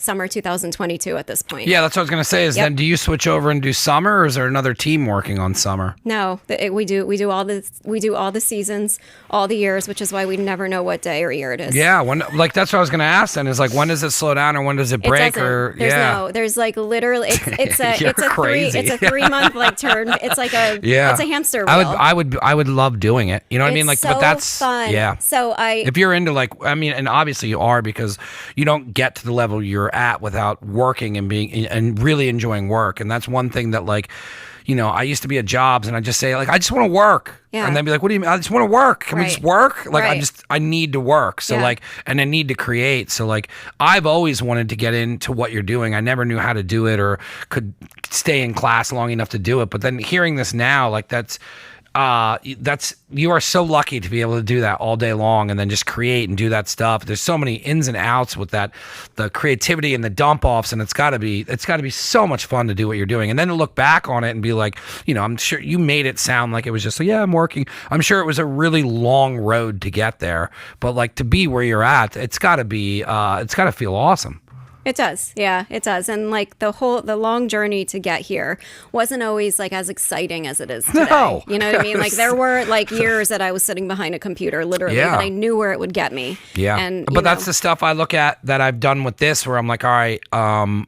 summer 2022 at this point. Yeah, that's what I was going to say is then do you switch over and do summer, or is there another team working on summer? No, we do all the seasons, all the years, which is why we never know what day or year it is. Yeah, like that's what I was going to ask then is like when does it slow down or when does it break There's like literally it's a 3 month like turn. It's like it's a hamster wheel. I would love doing it. You know what I mean? Like, so but that's fun. Yeah. So if you're into like, I mean, and obviously you are because you don't get to the level you're at without working and being and really enjoying work. And that's one thing that like, you know, I used to be at jobs and I just say like, I just want to work. Yeah. And they'd be like, what do you mean? I just want to work. Can we just work? Like, Right. I need to work. So like, and I need to create. So like, I've always wanted to get into what you're doing. I never knew how to do it or could stay in class long enough to do it. But then hearing this now, like that's you are so lucky to be able to do that all day long and then just create and do that stuff. There's so many ins and outs with that, the creativity and the dump offs, and it's got to be so much fun to do what you're doing. And then to look back on it and be like, you know, I'm sure you made it sound like it was just, I'm working. I'm sure it was a really long road to get there, but like to be where you're at, it's got to feel awesome. It does. Yeah, it does. And like the long journey to get here wasn't always like as exciting as it is today. No. You know what I mean? Like there were like years that I was sitting behind a computer literally that I knew where it would get me. Yeah. And but that's the stuff I look at that I've done with this where I'm like, all right,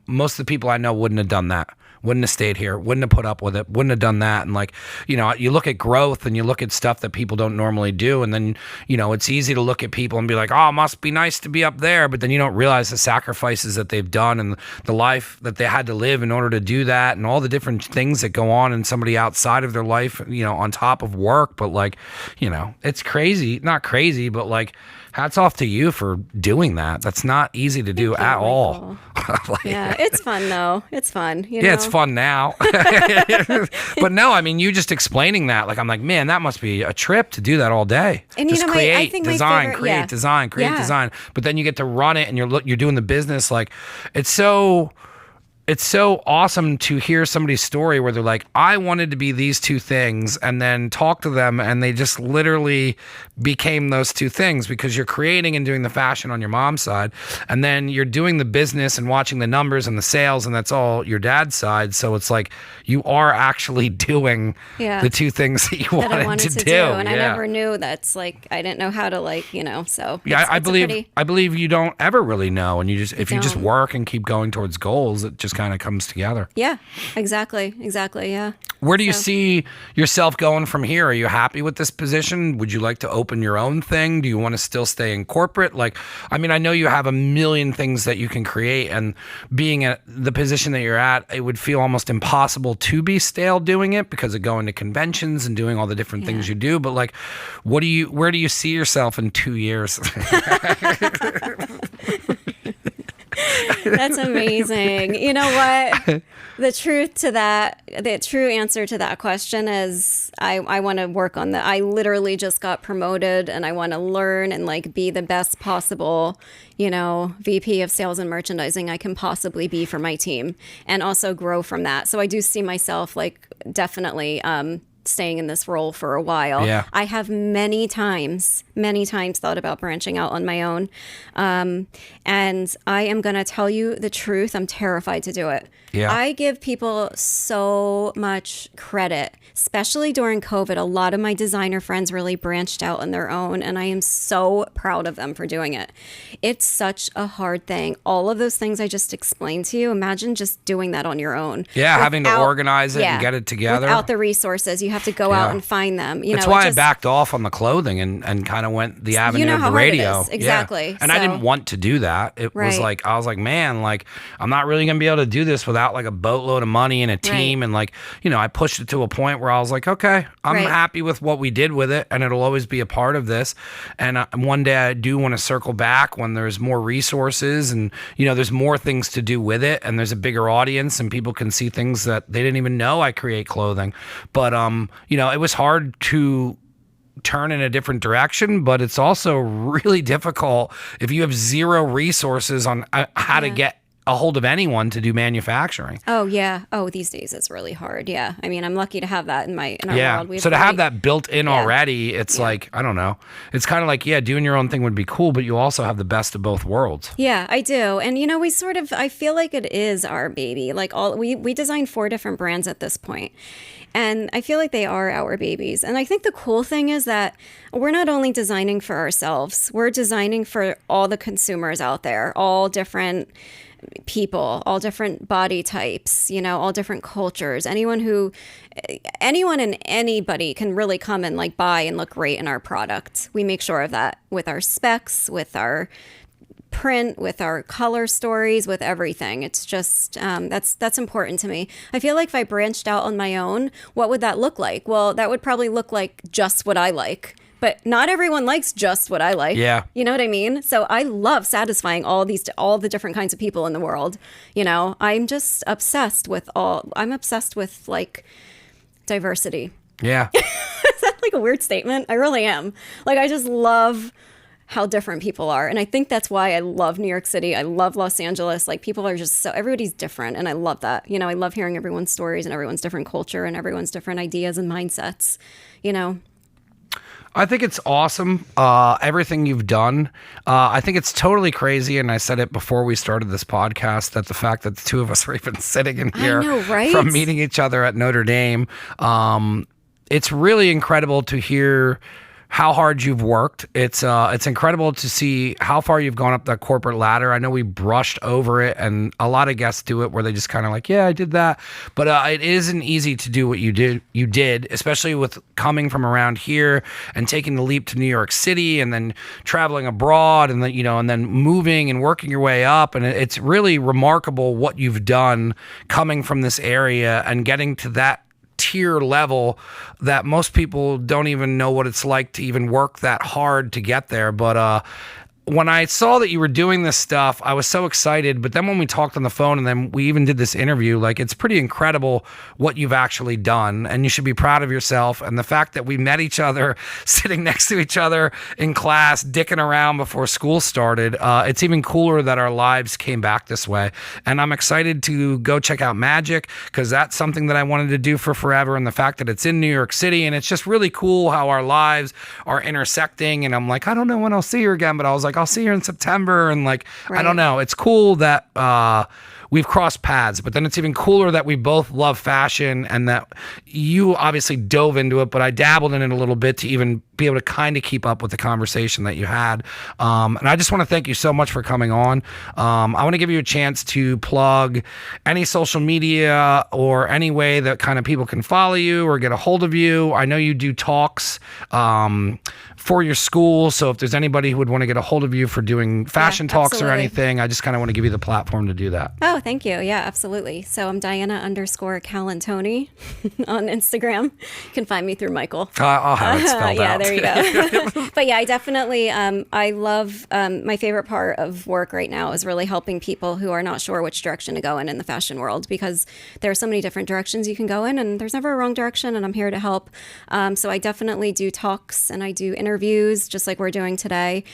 most of the people I know wouldn't have done that. Wouldn't have stayed here, wouldn't have put up with it, wouldn't have done that. And like, you know, you look at growth and you look at stuff that people don't normally do. And then, you know, it's easy to look at people and be like, oh, it must be nice to be up there. But then you don't realize the sacrifices that they've done and the life that they had to live in order to do that and all the different things that go on in somebody outside of their life, you know, on top of work. But like, you know, it's crazy, not crazy, but like, hats off to you for doing that. That's not easy to do at all. Like, yeah, it's fun though. It's fun. You know? It's fun now. But no, I mean, you just explaining that, like, I'm like, man, that must be a trip to do that all day. And just you know, create, I think design, my favorite, create, design. But then you get to run it and you're doing the business. Like, it's so awesome to hear somebody's story where they're like, I wanted to be these two things, and then talk to them and they just literally became those two things because you're creating and doing the fashion on your mom's side, and then you're doing the business and watching the numbers and the sales, and that's all your dad's side. So it's like you are actually doing the two things that you wanted to do. And I never knew that's like, I didn't know how to like, you know, so yeah, I believe you don't ever really know. And you just, if you just work and keep going towards goals, it just kind of comes together. Yeah, exactly. Yeah. Where do you see yourself going from here? Are you happy with this position? Would you like to open your own thing? Do you want to still stay in corporate? Like, I mean, I know you have a million things that you can create, and being at the position that you're at, it would feel almost impossible to be stale doing it because of going to conventions and doing all the different things you do. But like, where do you see yourself in 2 years? That's amazing. You know what? The true answer to that question is I want to work on that. I literally just got promoted and I want to learn and like be the best possible, you know, VP of sales and merchandising I can possibly be for my team, and also grow from that. So I do see myself like definitely staying in this role for a while. Yeah. I have many times thought about branching out on my own. And I am going to tell you the truth. I'm terrified to do it. Yeah. I give people so much credit, especially during COVID. A lot of my designer friends really branched out on their own, and I am so proud of them for doing it. It's such a hard thing. All of those things I just explained to you, imagine just doing that on your own. Yeah, having to organize it and get it together. Without the resources. You have to go out and find them. That's why I backed off on the clothing and kind of went the avenue of the radio. Exactly. Yeah. And I didn't want to do that. It was like, I was like, man, like, I'm not really going to be able to do this without like a boatload of money and a team. And like, I pushed it to a point where I was like, okay, I'm happy with what we did with it, and it'll always be a part of this. And one day I do want to circle back when there's more resources and, there's more things to do with it, and there's a bigger audience and people can see things that they didn't even know I create clothing. But, it was hard to turn in a different direction, but it's also really difficult if you have zero resources on how to get a hold of anyone to do manufacturing. Oh yeah. Oh, these days it's really hard. Yeah. I mean, I'm lucky to have that in our world. So to have that built in already, it's like, I don't know. It's kind of like, doing your own thing would be cool, but you also have the best of both worlds. Yeah, I do. And I feel like it is our baby. Like we designed 4 different brands at this point. And I feel like they are our babies. And I think the cool thing is that we're not only designing for ourselves, we're designing for all the consumers out there, all different people, all different body types, all different cultures. Anyone and anybody can really come and like buy and look great in our product. We make sure of that with our specs, with our print, with our color stories, with everything. It's just that's important to me. I feel like if I branched out on my own, what would that look like? Well, that would probably look like just what I like. But not everyone likes just what I like. Yeah. You know what I mean? So I love satisfying all the different kinds of people in the world. I'm just obsessed with like diversity. Yeah. Is that like a weird statement? I really am. Like, I just love how different people are. And I think that's why I love New York City. I love Los Angeles. Like, people are just everybody's different. And I love that. I love hearing everyone's stories and everyone's different culture and everyone's different ideas and mindsets, I think it's awesome, everything you've done. I think it's totally crazy, and I said it before we started this podcast, that the fact that the two of us are even sitting in here from meeting each other at Notre Dame, it's really incredible to hear how hard you've worked. It's incredible to see how far you've gone up that corporate ladder. I know we brushed over it, and a lot of guests do it where they just kind of like, yeah, I did that. But it isn't easy to do what you did, especially with coming from around here and taking the leap to New York City and then traveling abroad and then, and then moving and working your way up. And it's really remarkable what you've done coming from this area and getting to that tier level that most people don't even know what it's like to even work that hard to get there. But when I saw that you were doing this stuff, I was so excited. But then when we talked on the phone and then we even did this interview, like, it's pretty incredible what you've actually done. And you should be proud of yourself. And the fact that we met each other sitting next to each other in class, dicking around before school started, it's even cooler that our lives came back this way. And I'm excited to go check out Magic, because that's something that I wanted to do for forever. And the fact that it's in New York City, and it's just really cool how our lives are intersecting. And I'm like, I don't know when I'll see you again, but I was like, I'll see you in September. And like, I don't know. It's cool that we've crossed paths, but then it's even cooler that we both love fashion and that you obviously dove into it, but I dabbled in it a little bit to even be able to kind of keep up with the conversation that you had. And I just want to thank you so much for coming on. I want to give you a chance to plug any social media or any way that kind of people can follow you or get a hold of you. I know you do talks for your school, so if there's anybody who would want to get a hold of you for doing fashion talks or anything, I just kind of want to give you the platform to do that. Oh, thank you. Yeah, absolutely. So I'm Diana_Calantoni on Instagram. You can find me through Michael. I'll have it spelled yeah, out. There you go. But yeah, I definitely, I love, my favorite part of work right now is really helping people who are not sure which direction to go in the fashion world, because there are so many different directions you can go in, and there's never a wrong direction, and I'm here to help. So I definitely do talks and I do interviews just like we're doing today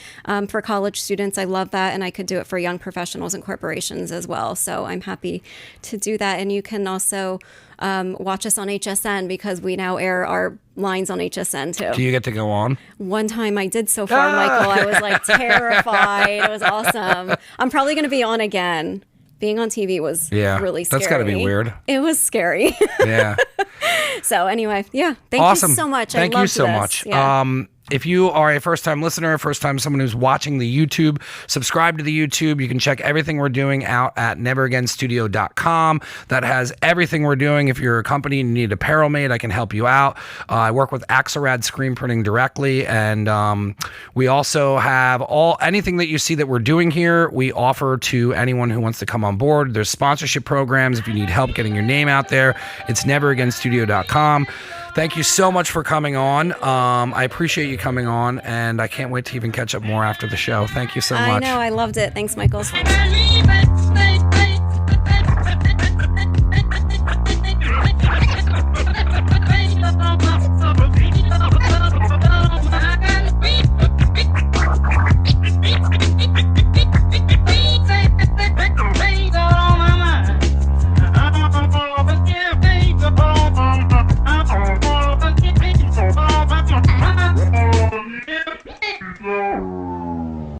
for college students. I love that, and I could do it for young professionals and corporations as well. So So I'm happy to do that. And you can also watch us on HSN because we now air our lines on HSN too. Do you get to go on? One time I did so far, Michael. I was like terrified. It was awesome. I'm probably going to be on again. Being on TV was really scary. That's got to be weird. It was scary. Yeah. So anyway, thank you so much. Thank you so much. Yeah. If you are a first-time listener, first-time someone who's watching the YouTube, subscribe to the YouTube. You can check everything we're doing out at neveragainstudio.com. That has everything we're doing. If you're a company and you need apparel made, I can help you out. I work with Axelrad Screen Printing directly, and we also have anything that you see that we're doing here, we offer to anyone who wants to come on board. There's sponsorship programs. If you need help getting your name out there, it's neveragainstudio.com. Thank you so much for coming on. I appreciate you coming on, and I can't wait to even catch up more after the show. Thank you so much. I know. I loved it. Thanks, Michael. Oh,